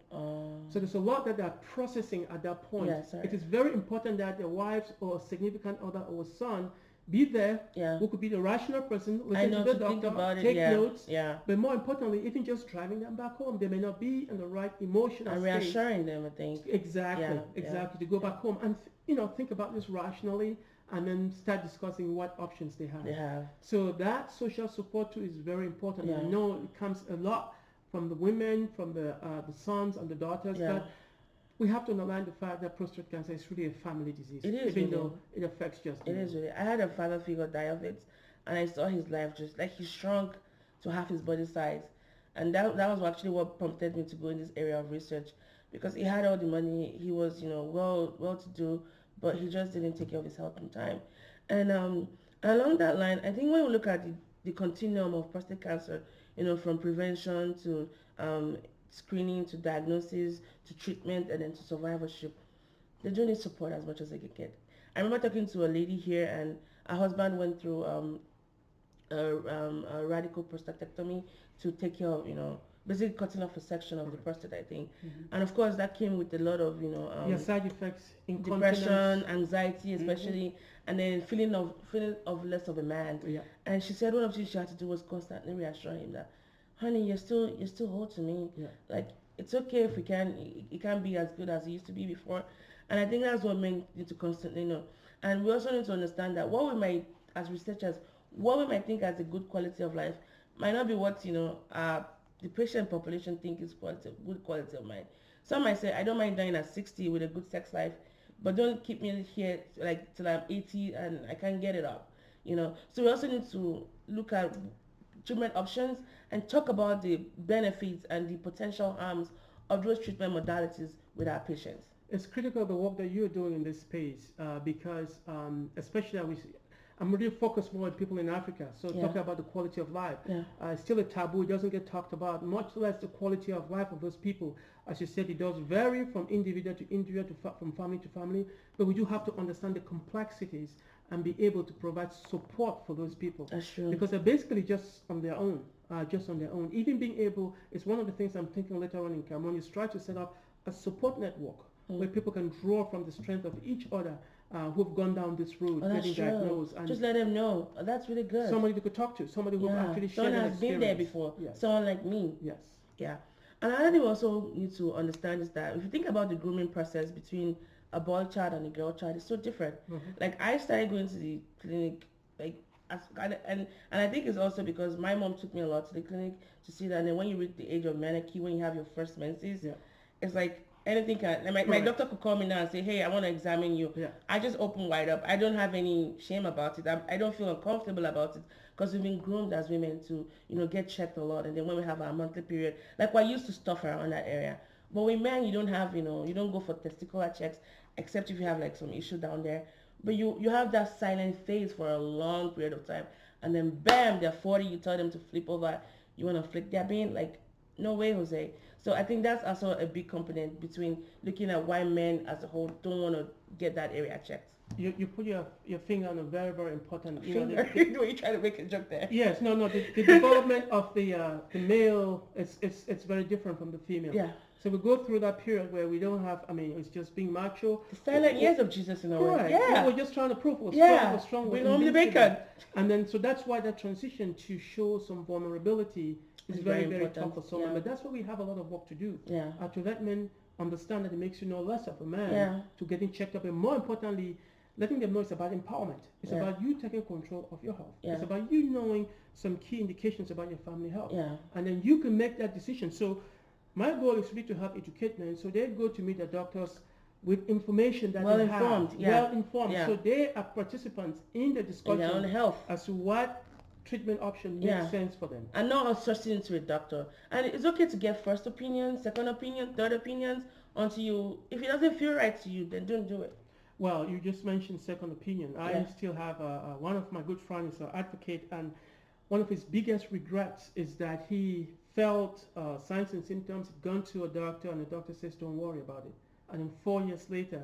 So there's a lot that they're processing at that point. It is very important that their wives or significant other or son be there, who could be the rational person, listen to the doctor, take notes. But more importantly, even just driving them back home, they may not be in the right emotional and state. reassuring them, I think. Exactly, to go back home and think about this rationally, and then start discussing what options they have. So that social support too is very important. I know it comes a lot from the women, from the sons and the daughters, but we have to underline the fact that prostate cancer is really a family disease. It is, even though it affects just it is really. I had a father figure die of it, and I saw his life just like he shrunk to half his body size, and that was actually what prompted me to go in this area of research, because he had all the money, he was well to do, but he just didn't take care of his health in time, and along that line, I think when we look at the continuum of prostate cancer, from prevention to screening to diagnosis to treatment and then to survivorship, they do need support as much as they can get. I remember talking to a lady here, and her husband went through a radical prostatectomy to take care of basically cutting off a section of the Correct. prostate, I think. Mm-hmm. And of course, that came with a lot of, Side effects, depression, incontinence. anxiety, Mm-hmm. especially, and then feeling of less of a man. Yeah. And she said one of the things she had to do was constantly reassure him that, honey, you're still whole to me. Yeah. Like it's okay if we can, it can't be as good as it used to be before. And I think that's what men need to constantly know. And we also need to understand that what we might, as researchers, what we might think as a good quality of life might not be what the patient population think is good quality of life. Some might say, I don't mind dying at 60 with a good sex life, but don't keep me here like till I'm 80 and I can't get it up. So we also need to look at treatment options and talk about the benefits and the potential harms of those treatment modalities with our patients. It's critical the work that you're doing in this space because especially I'm really focused more on people in Africa. So Yeah. talking about the quality of life, Yeah. it's still a taboo. It doesn't get talked about, much less the quality of life of those people. As you said, it does vary from individual to individual, from family to family. But we do have to understand the complexities and be able to provide support for those people. That's true. Because they're basically just on their own. Even being able, it's one of the things I'm thinking later on in Cameroon, is try to set up a support network where people can draw from the strength of each other who've gone down this road, Oh, that's getting true. diagnosed. And Just let them know. Oh, that's really good. somebody they could talk to, somebody who actually shared someone an has been there experience. before. Yes. Someone like me. Yes. Yeah. And another thing we also need to understand is that if you think about the grooming process between a boy child and a girl child, it's so different. Mm-hmm. Like I started going to the clinic, like and I think it's also because my mom took me a lot to the clinic to see that. And then when you reach the age of menarche, when you have your first menses, Yeah. it's like anything can. Like my doctor could call me now and say, "Hey, I want to examine you." Yeah. I just open wide up. I don't have any shame about it. I don't feel uncomfortable about it because we've been groomed as women to get checked a lot. And then when we have our monthly period, like we're used to stuff around that area. But with men, you don't have you don't go for testicular checks except if you have like some issue down there. But you have that silent phase for a long period of time, and then bam, they're 40. You tell them to flip over. You want to flick their bean? Like, no way, Jose. So I think that's also a big component between looking at why men as a whole don't want to get that area checked. You put your finger on a very, very important Finger? You trying to make a joke there? Yes, no, the development of the male it's very different from the female. Yeah. So we go through that period where we don't have, it's just being macho. The silent years of Jesus in a way. Correct. Yeah. We're just trying to prove we're strong. Bring we're home the invincible. bacon. And then, so that's why that transition to show some vulnerability is It's very, very very tough important. for someone. Yeah. But that's why we have a lot of work to do. Yeah. To let men understand that it makes you no less of a man, Yeah. to getting checked up, and more importantly, letting them know it's about empowerment. It's Yeah. about you taking control of your health. Yeah. It's about you knowing some key indications about your family health. Yeah. And then you can make that decision. So my goal is really to help educate men so they go to meet their doctors with information that Well they informed, have. yeah. Well informed. Yeah. So they are participants in the In discussion their own health. as to what treatment option makes Yeah. sense for them. And not trusting into a doctor. And it's okay to get first opinion, second opinion, third opinions until you, if it doesn't feel right to you, then don't do it. Well, you just mentioned second opinion. I Yeah. still have one of my good friends, an advocate, and one of his biggest regrets is that he felt signs and symptoms, gone to a doctor, and the doctor says, don't worry about it. And then 4 years later,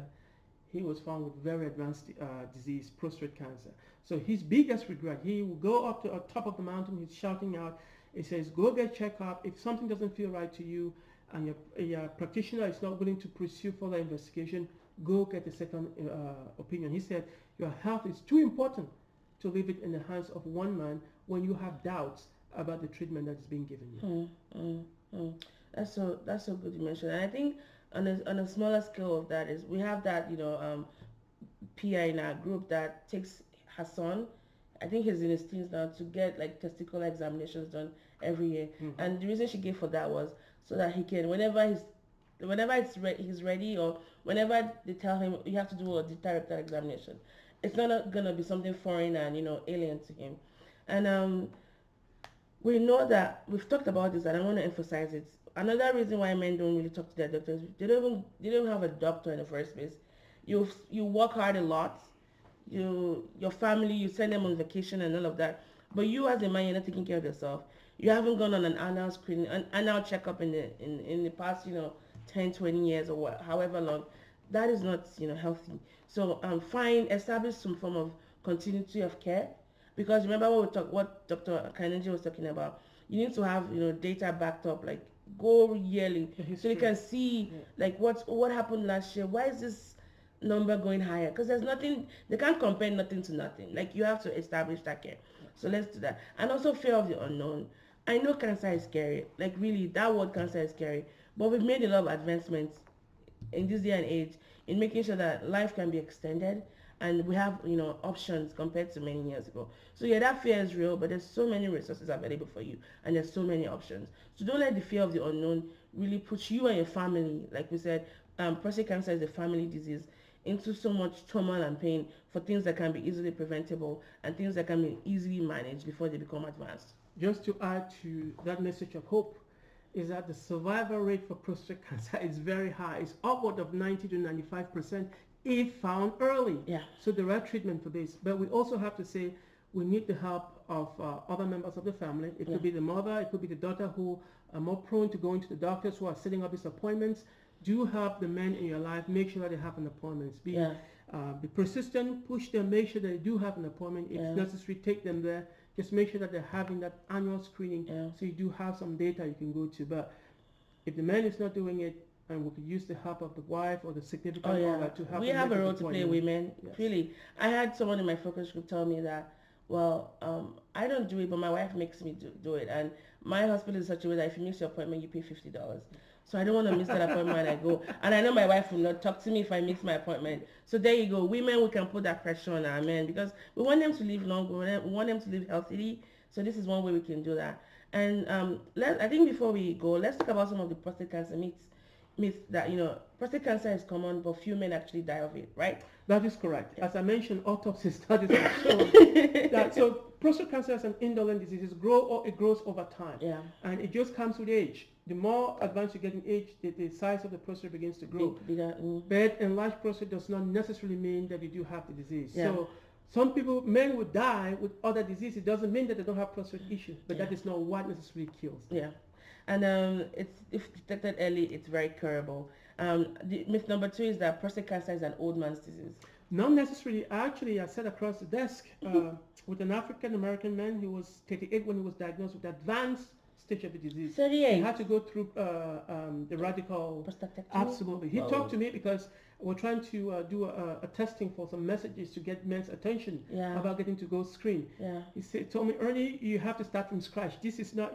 he was found with very advanced disease, prostate cancer. So his biggest regret, he will go up to the top of the mountain, he's shouting out, he says, go get checked up. If something doesn't feel right to you and your practitioner is not willing to pursue further investigation, go get a second opinion. He said, your health is too important to leave it in the hands of one man when you have doubts about the treatment that is being given you. That's so good you mentioned. And I think on a smaller scale of that is we have that PI in our group that takes her son, I think he's in his teens now, to get like testicular examinations done every year. Mm-hmm. And the reason she gave for that was so that he can, whenever he's ready, or whenever they tell him you have to do a director examination, it's not gonna be something foreign and alien to him. And we know that we've talked about this, and I want to emphasize it. Another reason why men don't really talk to their doctors, they don't have a doctor in the first place. You work hard a lot. Your family, you send them on vacation and all of that. But you as a man, you're not taking care of yourself. You haven't gone on an annual screening, an annual checkup in the past 10, 20 years or however long. That is not healthy. So establish some form of continuity of care, because remember what Dr. Kaninjing was talking about. You need to have data backed up, like go yearly The so history. you can see like what happened last year. Why is this number going higher? Because there's nothing, they can't compare nothing to nothing. Like you have to establish that care. So let's do that. And also fear of the unknown. I know cancer is scary. Like really, that word cancer is scary. But we've made a lot of advancements in this day and age in making sure that life can be extended and we have options compared to many years ago. So yeah, that fear is real, but there's so many resources available for you and there's so many options. So don't let the fear of the unknown really put you and your family, like we said, prostate cancer is a family disease, into so much turmoil and pain for things that can be easily preventable and things that can be easily managed before they become advanced. Just to add to that message of hope, is that the survival rate for prostate cancer is very high. It's upward of 90 to 95% if found early. Yeah. So there are treatment for this. But we also have to say we need the help of other members of the family. It could be the mother, it could be the daughter who are more prone to going to the doctors, who are setting up these appointments. Do help the men in your life. Make sure that they have an appointment. Be persistent, push them, make sure that they do have an appointment. If necessary, take them there. Just make sure that they're having that annual screening so you do have some data you can go to. But if the man is not doing it, and we could use the help of the wife or the significant other to help. We have a role to play, women. Yes. Really, I had someone in my focus group tell me that, well, I don't do it, but my wife makes me do it, and my hospital is such a way that if you miss your appointment, you pay $50. So I don't want to miss that appointment when I go, and I know my wife will not talk to me if I miss my appointment. So there you go, women. We can put that pressure on our men because we want them to live long. We want them to live healthily. So this is one way we can do that. And I think before we go, let's talk about some of the prostate cancer myths that prostate cancer is common, but few men actually die of it, right? That is correct. As I mentioned, autopsy studies have shown that. So prostate cancer is an indolent disease. It grows over time, and it just comes with age. The more advanced you get in age, the size of the prostate begins to grow. Bigger. But enlarged prostate does not necessarily mean that you do have the disease. So some men would die with other diseases. It doesn't mean that they don't have prostate issues, but that is not what necessarily kills them. Yeah. And if detected early, it's very curable. The myth number 2 is that prostate cancer is an old man's disease. Not necessarily. Actually, I sat across the desk with an African American man. He was 38 when he was diagnosed with advanced stage of the disease. 38. He had to go through the radical prostatectomy. Absolutely. He talked to me because we're trying to do a testing for some messages to get men's attention about getting to go screen. He told me, Ernie, you have to start from scratch. This is not,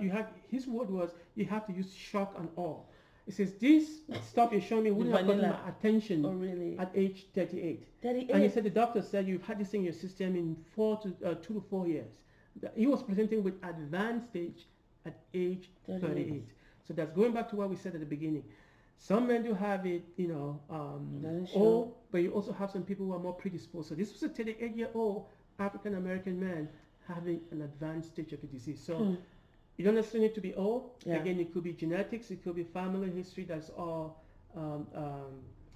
his word was, you have to use shock and awe. He says, this stuff you're showing me wouldn't have gotten my attention at age 38. 38. And he said, the doctor said, you've had this in your system in 2 to 4 years. He was presenting with advanced stage at age 38. So that's going back to what we said at the beginning. Some men do have it, but you also have some people who are more predisposed. So this was a 38-year-old African American man having an advanced stage of the disease. So you don't necessarily need to be old. Again, it could be genetics, it could be family history. That's all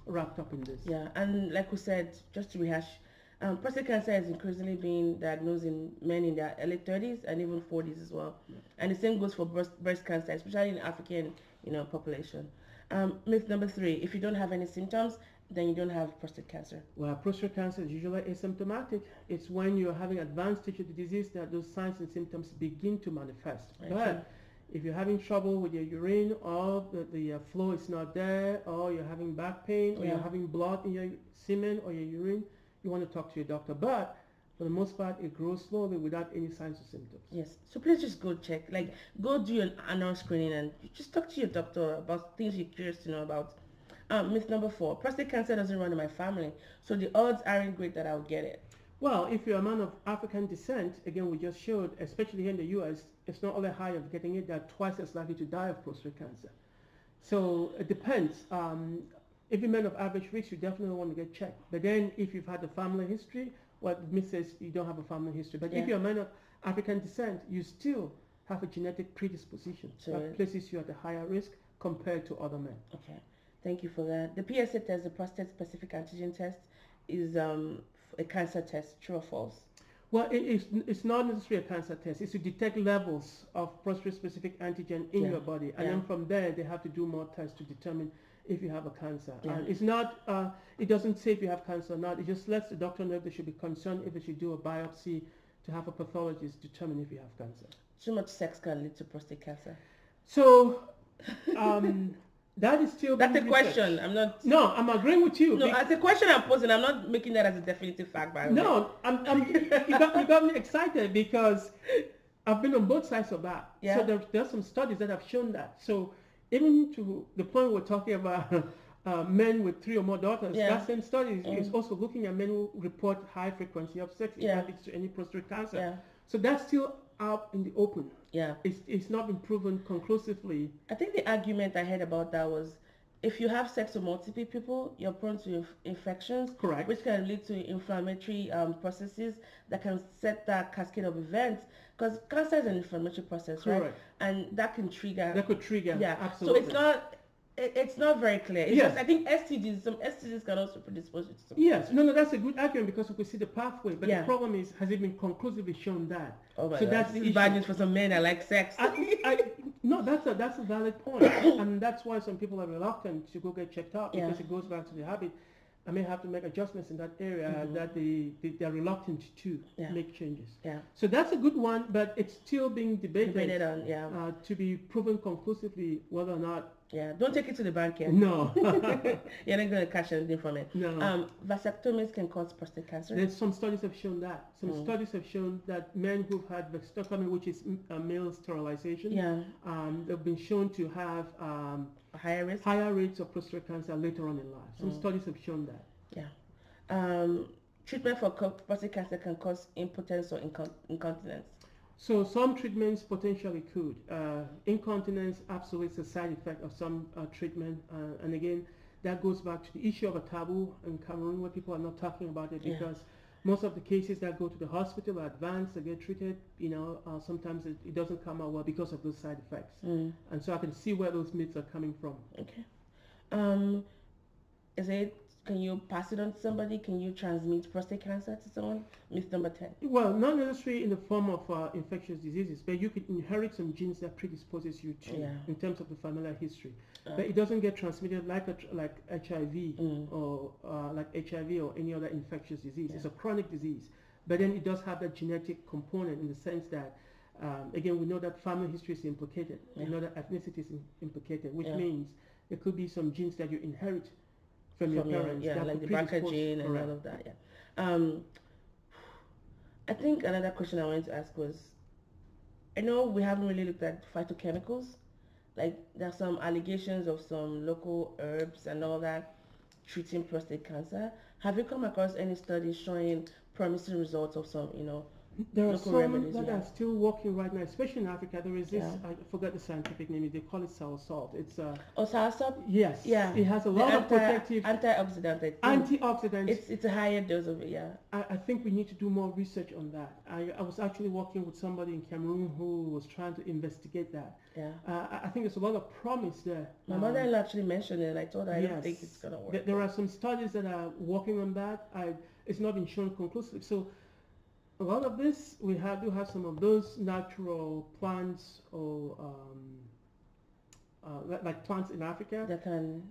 wrapped up in this. Yeah, and like we said, just to rehash, prostate cancer is increasingly being diagnosed in men in their early 30s and even 40s as well. And the same goes for breast cancer, especially in the African population. Myth number 3, if you don't have any symptoms, then you don't have prostate cancer. Well, prostate cancer is usually asymptomatic. It's when you're having advanced stage of the disease that those signs and symptoms begin to manifest. But if you're having trouble with your urine, or the flow is not there, or you're having back pain, or you're having blood in your semen or your urine, you want to talk to your doctor. But for the most part, it grows slowly without any signs or symptoms. Yes. So please just go check. Like, go do an annual screening and just talk to your doctor about things you're curious to know about. Myth number 4, prostate cancer doesn't run in my family, so the odds aren't great that I'll get it. Well, if you're a man of African descent, again, we just showed, especially here in the U.S., it's not only high of getting it, they're twice as likely to die of prostate cancer. So it depends. If you're a man of average risk, you definitely want to get checked. But then if you've had a family history, well, the myth says you don't have a family history. But if you're a man of African descent, you still have a genetic predisposition. So that places you at a higher risk compared to other men. Okay. Thank you for that. The PSA test, the prostate-specific antigen test, is a cancer test. True or false? Well, it's not necessarily a cancer test. It's to detect levels of prostate-specific antigen in your body. And then from there, they have to do more tests to determine if you have a cancer. And it's not, it doesn't say if you have cancer or not. It just lets the doctor know if they should be concerned, if they should do a biopsy to have a pathologist determine if you have cancer. Too much sex can lead to prostate cancer. So That is still That's a being question. researched. I'm not. No, I'm agreeing with you. No, as a question I'm posing, I'm not making that as a definitive fact, by the way. No, you got me excited because I've been on both sides of that. Yeah. So there's some studies that have shown that. So even to the point we're talking about men with 3 or more daughters, Yeah. that same study is also looking at men who report high frequency of sex if Yeah. that leads to any prostate cancer. Yeah. So that's still out in the open. Yeah. It's not been proven conclusively. I think the argument I heard about that was if you have sex with multiple people, you're prone to infections, Correct. which can lead to inflammatory processes that can set that cascade of events. Because cancer is an inflammatory process, right? Correct. And that can trigger. That could trigger. Yeah. Absolutely. So it's not very clear. It's Yes. just, I think some STDs can also predispose you to some. Yes, no, that's a good argument because we could see the pathway. But Yeah. the problem is, has it been conclusively shown that? Oh my So God. that's the This is issue. bad news for some men that like sex. No, that's a valid point, and that's why some people are reluctant to go get checked out because it goes back to the habit. I may have to make adjustments in that area that they're reluctant to make changes. Yeah. So that's a good one, but it's still being debated on, yeah. to be proven conclusively whether or not. Yeah. Don't take it to the bank yet. No. You're not going to catch anything from it. No. Vasectomies can cause prostate cancer. There's some studies have shown that. Some studies have shown that men who've had vasectomy, which is male sterilization, they've been shown to have Higher risk. higher rates of prostate cancer later on in life. Some studies have shown that. Yeah. Treatment for prostate cancer can cause impotence or incontinence. So some treatments potentially could. Incontinence absolutely is a side effect of some treatment. And again, that goes back to the issue of a taboo in Cameroon where people are not talking about it because most of the cases that go to the hospital are advanced, they get treated, sometimes it doesn't come out well because of those side effects. And so I can see where those myths are coming from. Okay. Can you pass it on to somebody? Can you transmit prostate cancer to someone? Myth number 10. Well, not necessarily in the form of infectious diseases, but you could inherit some genes that predisposes you to in terms of the familial history. But it doesn't get transmitted like HIV or like HIV or any other infectious disease. It's a chronic disease. But then it does have that genetic component in the sense that, again, we know that family history is implicated. We know that ethnicity is implicated, which means there could be some genes that you inherit from your parents. Like the BRCA gene and all of that. I think another question I wanted to ask was, I know we haven't really looked at phytochemicals. Like there's some allegations of some local herbs and all that treating prostate cancer. Have you come across any studies showing promising results of some, there are local some remedies that are still working right now, especially in Africa. There is this, I forgot the scientific name, they call it soursop. It's soursop? Yes. Yeah. It has a lot of protective antioxidant. antioxidants. It's a higher dose of it, yeah. I think we need to do more research on that. I was actually working with somebody in Cameroon who was trying to investigate that. Yeah. I think there's a lot of promise there. My mother-in-law actually mentioned it, and I told her I don't think it's gonna work. There are some studies that are working on that. It's not been shown conclusively. So a lot of this, we do have some of those natural plants or like plants in Africa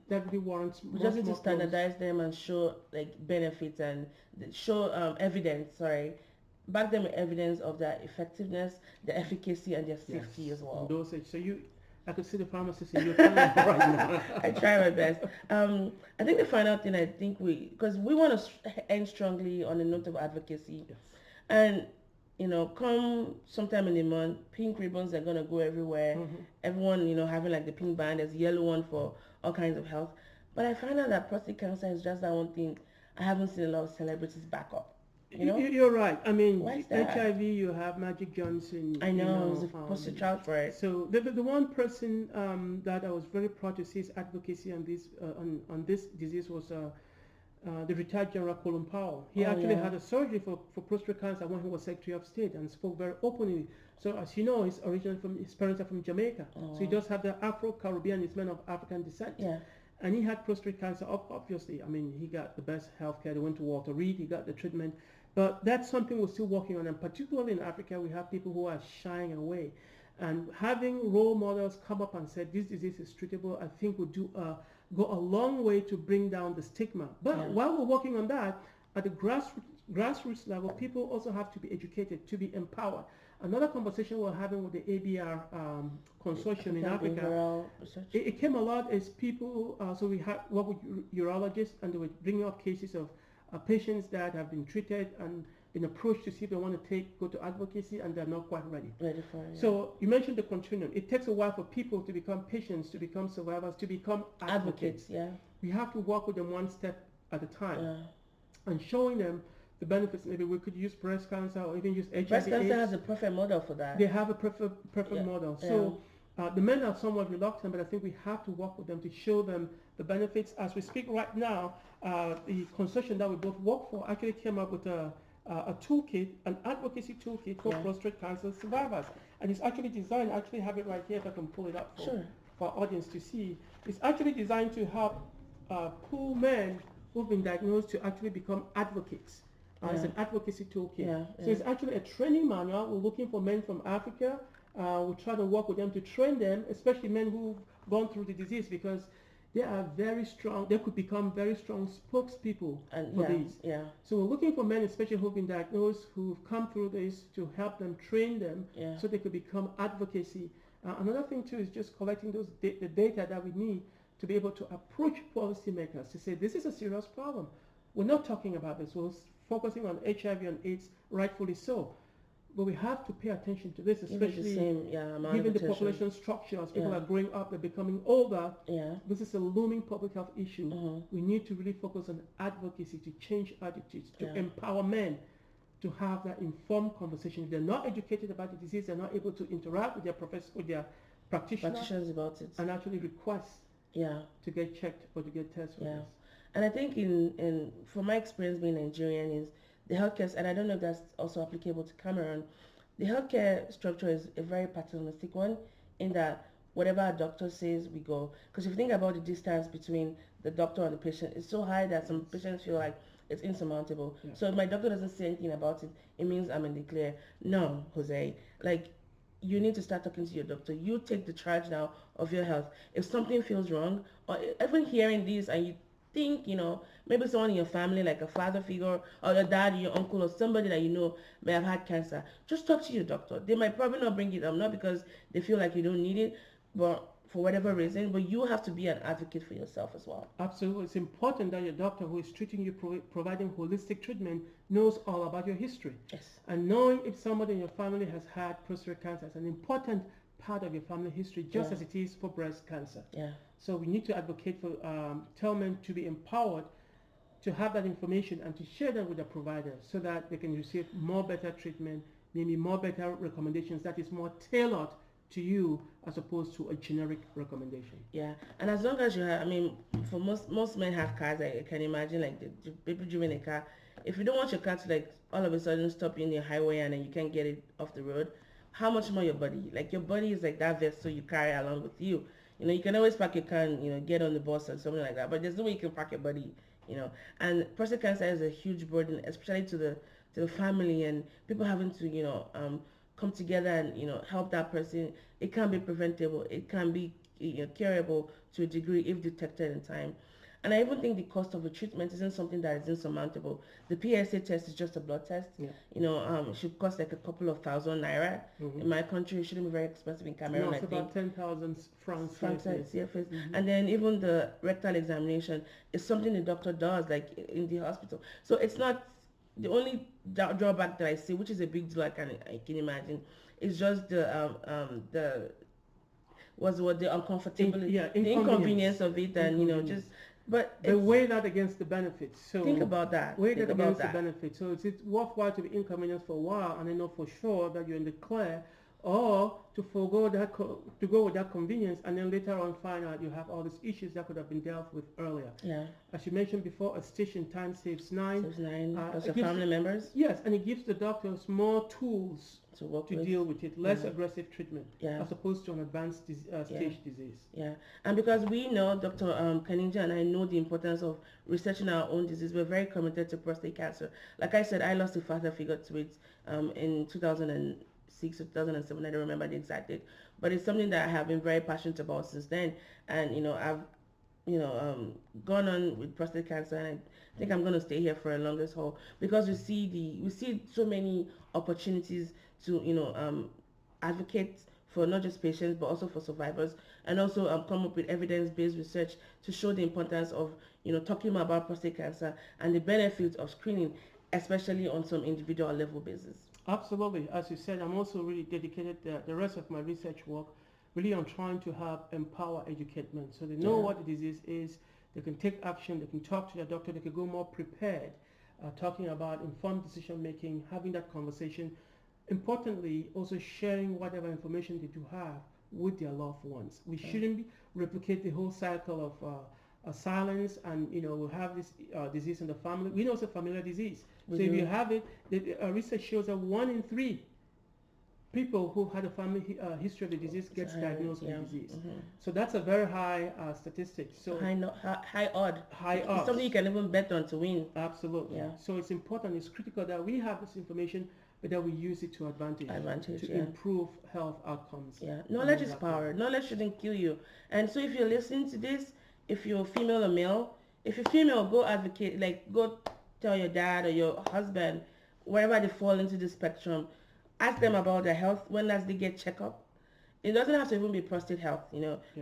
that really warrants. We just need to standardize them and show like benefits and show evidence. Back them with evidence of their effectiveness, their efficacy, and their safety as well. Dosage. So I could see the pharmacist in your clinic right now. I try my best. I think the final thing because we want to end strongly on a note of advocacy. Yes. And, come sometime in the month, pink ribbons are going to go everywhere. Everyone, having like the pink band, there's a yellow one for all kinds of health. But I find out that prostate cancer is just that one thing I haven't seen a lot of celebrities back up. You're right. I mean, Why is that? HIV, you have Magic Johnson. I know, he's a poster child for it. So the one person that I was very proud to see his advocacy on this disease was the retired General Colin Powell. He actually had a surgery for prostate cancer when he was Secretary of State and spoke very openly. So as you know, his parents are from Jamaica. So he does have the Afro-Caribbean, he's man of African descent. Yeah. And he had prostate cancer, obviously. I mean, he got the best healthcare. They went to Walter Reed, he got the treatment. But that's something we're still working on. And particularly in Africa, we have people who are shying away. And having role models come up and say, this disease is treatable, I think would go a long way to bring down the stigma. But while we're working on that, at the grassroots level, people also have to be educated, to be empowered. Another conversation we're having with the ABR consortium in Africa, it came a lot as people, so we had work with urologists, and they were bringing up cases of patients that have been treated and been approached to see if they want to go to advocacy, and they're not quite ready. So you mentioned the continuum. It takes a while for people to become patients, to become survivors, to become advocates. We have to work with them one step at a time, and showing them the benefits. Maybe we could use breast cancer or even use HIV. Breast cancer has a perfect model for that. They have a perfect model. So the men are somewhat reluctant, but I think we have to work with them to show them the benefits. As we speak right now, the consortium that we both work for actually came up with a toolkit, an advocacy toolkit for prostate cancer survivors. And it's actually designed, I actually have it right here if I can pull it up for our audience to see. It's actually designed to help pull men who've been diagnosed to actually become advocates. It's an advocacy toolkit. So it's actually a training manual. We're looking for men from Africa. We'll try to work with them to train them, especially men who've gone through the disease, because they are very strong. They could become very strong spokespeople for these. So we're looking for men, especially who've been diagnosed, who've come through this, to help them, train them, so they could become advocacy. Another thing too is just collecting the data that we need to be able to approach policymakers to say this is a serious problem. We're not talking about this. We're focusing on HIV and AIDS, rightfully so. But we have to pay attention to this, especially given the population structure. As people are growing up, they're becoming older. This is a looming public health issue. We need to really focus on advocacy to change attitudes, to empower men to have that informed conversation. If they're not educated about the disease, they're not able to interact with their professors, with their practitioners about it, and actually request to get checked or to get tested. And I think from my experience being Nigerian is the healthcare, and I don't know if that's also applicable to Cameroon, the healthcare structure is a very paternalistic one, in that whatever a doctor says, we go. Because if you think about the distance between the doctor and the patient, it's so high that some patients feel like it's insurmountable. So if my doctor doesn't say anything about it, it means I'm in the clear. No, Jose, like, you need to start talking to your doctor. You take the charge now of your health. If something feels wrong, or even hearing this and you think, maybe someone in your family, like a father figure or your dad or your uncle or somebody that you know may have had cancer, just talk to your doctor. They might probably not bring it up, not because they feel like you don't need it, but for whatever reason, but you have to be an advocate for yourself as well. Absolutely. It's important that your doctor who is treating you, providing holistic treatment, knows all about your history. And knowing if somebody in your family has had prostate cancer is an important part of your family history, just as it is for breast cancer. So we need to advocate for tell men to be empowered to have that information and to share that with the providers so that they can receive more better treatment, maybe more better recommendations that is more tailored to you as opposed to a generic recommendation. And as long as you have, for most men have cars, I can imagine, like the people driving a car, if you don't want your car to like all of a sudden stop you in the highway and then you can't get it off the road, how much more your body? Like your body is like that vessel you carry along with you. You can always park your car and, get on the bus or something like that, but there's no way you can park your body, And prostate cancer is a huge burden, especially to the family and people having to, come together and, help that person. It can be preventable. It can be, curable to a degree if detected in time. And I even think the cost of the treatment isn't something that is insurmountable. The PSA test is just a blood test. It should cost like a couple of thousand naira. In my country, it shouldn't be very expensive. In Cameroon, it's about 10,000 francs. And then even the rectal examination is something the doctor does, like in the hospital. So it's not the only drawback that I see, which is a big deal. I can imagine. It's just the uncomfortability, the inconvenience of it, and just. But they weigh that against the benefits. So think about that. Weigh that against the benefits. So it's worthwhile to be inconvenienced for a while and then know for sure that you're in the clear, or to forego that to go with that convenience and then later on find out you have all these issues that could have been dealt with earlier. As you mentioned before, a station time saves 9. Plus your family members. Yes, and it gives the doctors more tools to deal with it, less aggressive treatment as opposed to an advanced stage disease. And because we know, Dr. Kaninjing and I know the importance of researching our own disease, we're very committed to prostate cancer. Like I said, I lost a father figure to it in 2006 or 2007, I don't remember the exact date, but it's something that I have been very passionate about since then. And I've gone on with prostate cancer, and I think I'm going to stay here for a longest haul, because we see so many opportunities to advocate for not just patients but also for survivors, and also come up with evidence-based research to show the importance of talking more about prostate cancer and the benefits of screening, especially on some individual level basis. Absolutely. As you said, I'm also really dedicated the rest of my research work really on trying to have empower educate men so they know what the disease is, they can take action, they can talk to their doctor, they can go more prepared, talking about informed decision making, having that conversation. Importantly, also sharing whatever information they do have with their loved ones. We shouldn't replicate the whole cycle of silence and we'll have this disease in the family. We know it's a familiar disease. If you have it, the research shows that 1 in 3 people who had a family history of the disease gets diagnosed with the disease. So that's a very high statistic. So high odd. High odds. It's something you can even bet on to win. Absolutely. Yeah. So it's important, it's critical that we have this information, but that we use it to advantage to improve health outcomes. Yeah, knowledge is power. Knowledge shouldn't kill you. And so if you're listening to this, if you're female or male, if you're female, go advocate, go tell your dad or your husband, wherever they fall into the spectrum, ask them about their health. When last they get checkup? It doesn't have to even be prostate health,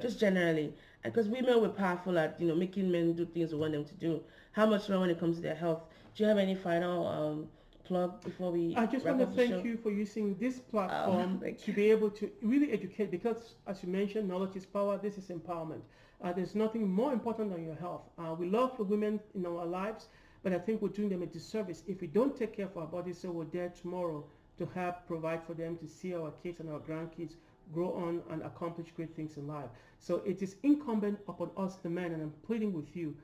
just generally. Because women were powerful at, making men do things we want them to do. How much more when it comes to their health? Do you have any final plug before we I just want to thank you for using this platform to be able to really educate, because as you mentioned, knowledge is power. This is empowerment. There's nothing more important than your health. We love the women in our lives, but I think we're doing them a disservice if we don't take care of our bodies, so we're there tomorrow to help provide for them, to see our kids and our grandkids grow on and accomplish great things in life. So it is incumbent upon us, the men, and I'm pleading with you,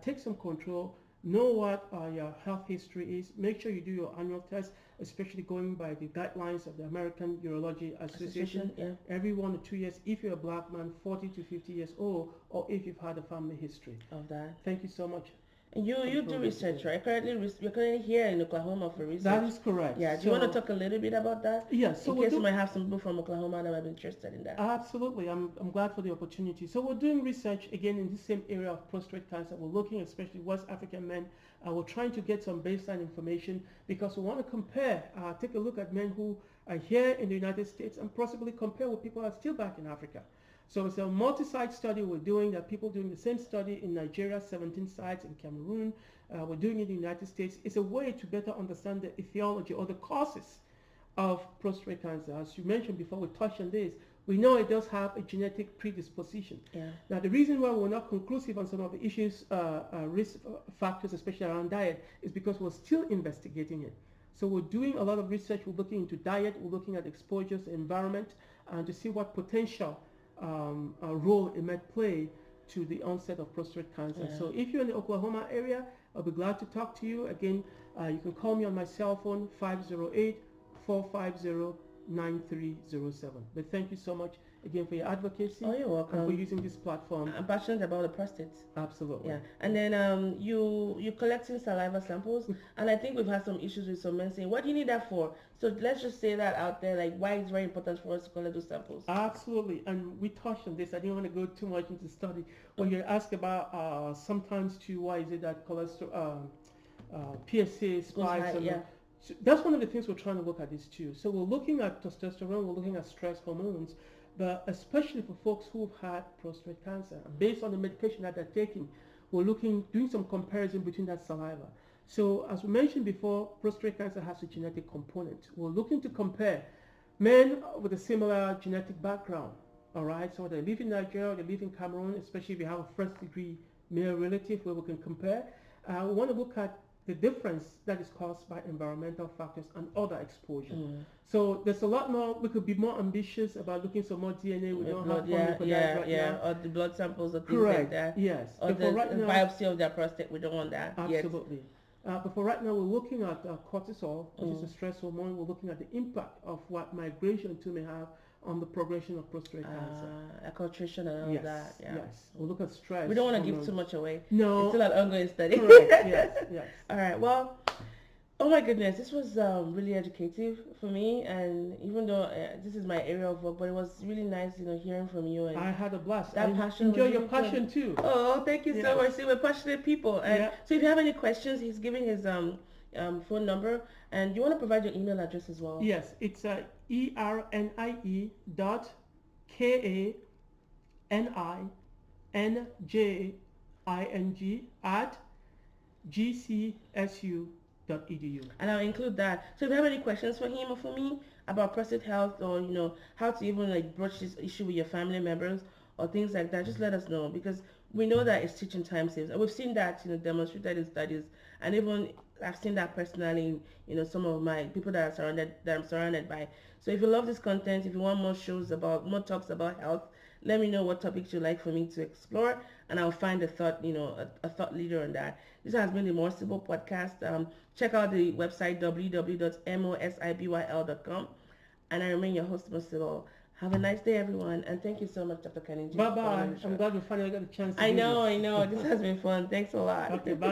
take some control. Know what your health history is. Make sure you do your annual test, especially going by the guidelines of the American Urology Association. Every 1 or 2 years, if you're a black man, 40 to 50 years old, or if you've had a family history of that. Thank you so much. And you do research, right? You're currently here in Oklahoma for research. That is correct. Yeah. Do you want to talk a little bit about that? Yes. So in case you might have some people from Oklahoma that might be interested in that. Absolutely. I'm glad for the opportunity. So we're doing research again in the same area of prostate cancer. We're looking especially West African men. We're trying to get some baseline information because we want to compare, take a look at men who are here in the United States and possibly compare with people who are still back in Africa. So it's a multi-site study we're doing, that people doing the same study in Nigeria, 17 sites in Cameroon. We're doing it in the United States. It's a way to better understand the etiology or the causes of prostate cancer. As you mentioned before, we touched on this. We know it does have a genetic predisposition. Now, the reason why we're not conclusive on some of the issues, risk factors, especially around diet, is because we're still investigating it. So we're doing a lot of research. We're looking into diet. We're looking at exposures, environment, and to see what potential role it might play to the onset of prostate cancer. So if you're in the Oklahoma area, I'll be glad to talk to you. Again, you can call me on my cell phone, 508-450-9307. But thank you so much again for your advocacy. Oh, you're welcome. And for using this platform. I'm passionate about the prostate. Absolutely. Yeah. And then you're collecting saliva samples, and I think we've had some issues with some men saying, what do you need that for? So let's just say that out there, why it's very important for us to collect those samples. Absolutely. And we touched on this. I didn't want to go too much into the study. When you ask about sometimes too, why is it that cholesterol, PSA spikes? So that's one of the things we're trying to look at this too. So we're looking at testosterone, we're looking at stress hormones, but especially for folks who've had prostate cancer. And based on the medication that they're taking, we're doing some comparison between that saliva. So as we mentioned before, prostate cancer has a genetic component. We're looking to compare men with a similar genetic background. All right, so they live in Nigeria, they live in Cameroon, especially if you have a first degree male relative where we can compare. We want to look at the difference that is caused by environmental factors and other exposure. So there's a lot more. We could be more ambitious about looking some more DNA. We don't have funding for that right now. Or the blood samples or things Correct. like that. Yes. Or the biopsy of their prostate. We don't want that. Absolutely. But for right now, we're looking at cortisol, which is a stress hormone. We're looking at the impact of what migration too may have on the progression of prostate cancer. Acculturation and all that. Yeah. Yes. We'll look at stress. We don't want to give too much away. No. It's still an ongoing study. Correct. Yes. All right. Well, Oh my goodness, this was really educative for me, and even though this is my area of work, but it was really nice, hearing from you, and I had a blast. that I passion was enjoy your really good. passion too. Oh, thank you so Yes. much. See, we're passionate people, and Yeah. so if you have any questions, he's giving his phone number, and you want to provide your email address as well. Yes. It's ERNIE.KANINJING at gcsu.edu. And I'll include that. So if you have any questions for him or for me about prostate health, or how to even like broach this issue with your family members or things like that, just let us know, because we know that it's teaching time saves, and we've seen that demonstrated in studies, and even I've seen that personally in some of my people that I'm surrounded by. So if you love this content, if you want more talks about health, let me know what topics you'd like for me to explore, and I'll find a thought leader on that. This has been the More Sibyl Podcast. Check out the website www.mosibyl.com. And I remain your host, More Sibyl. Have a nice day, everyone, and thank you so much, Dr. Kaninjing, Bye for coming bye. on the I'm show. glad we finally got a chance to I do know, this. I know. This has been fun. Thanks a lot. Okay, bye.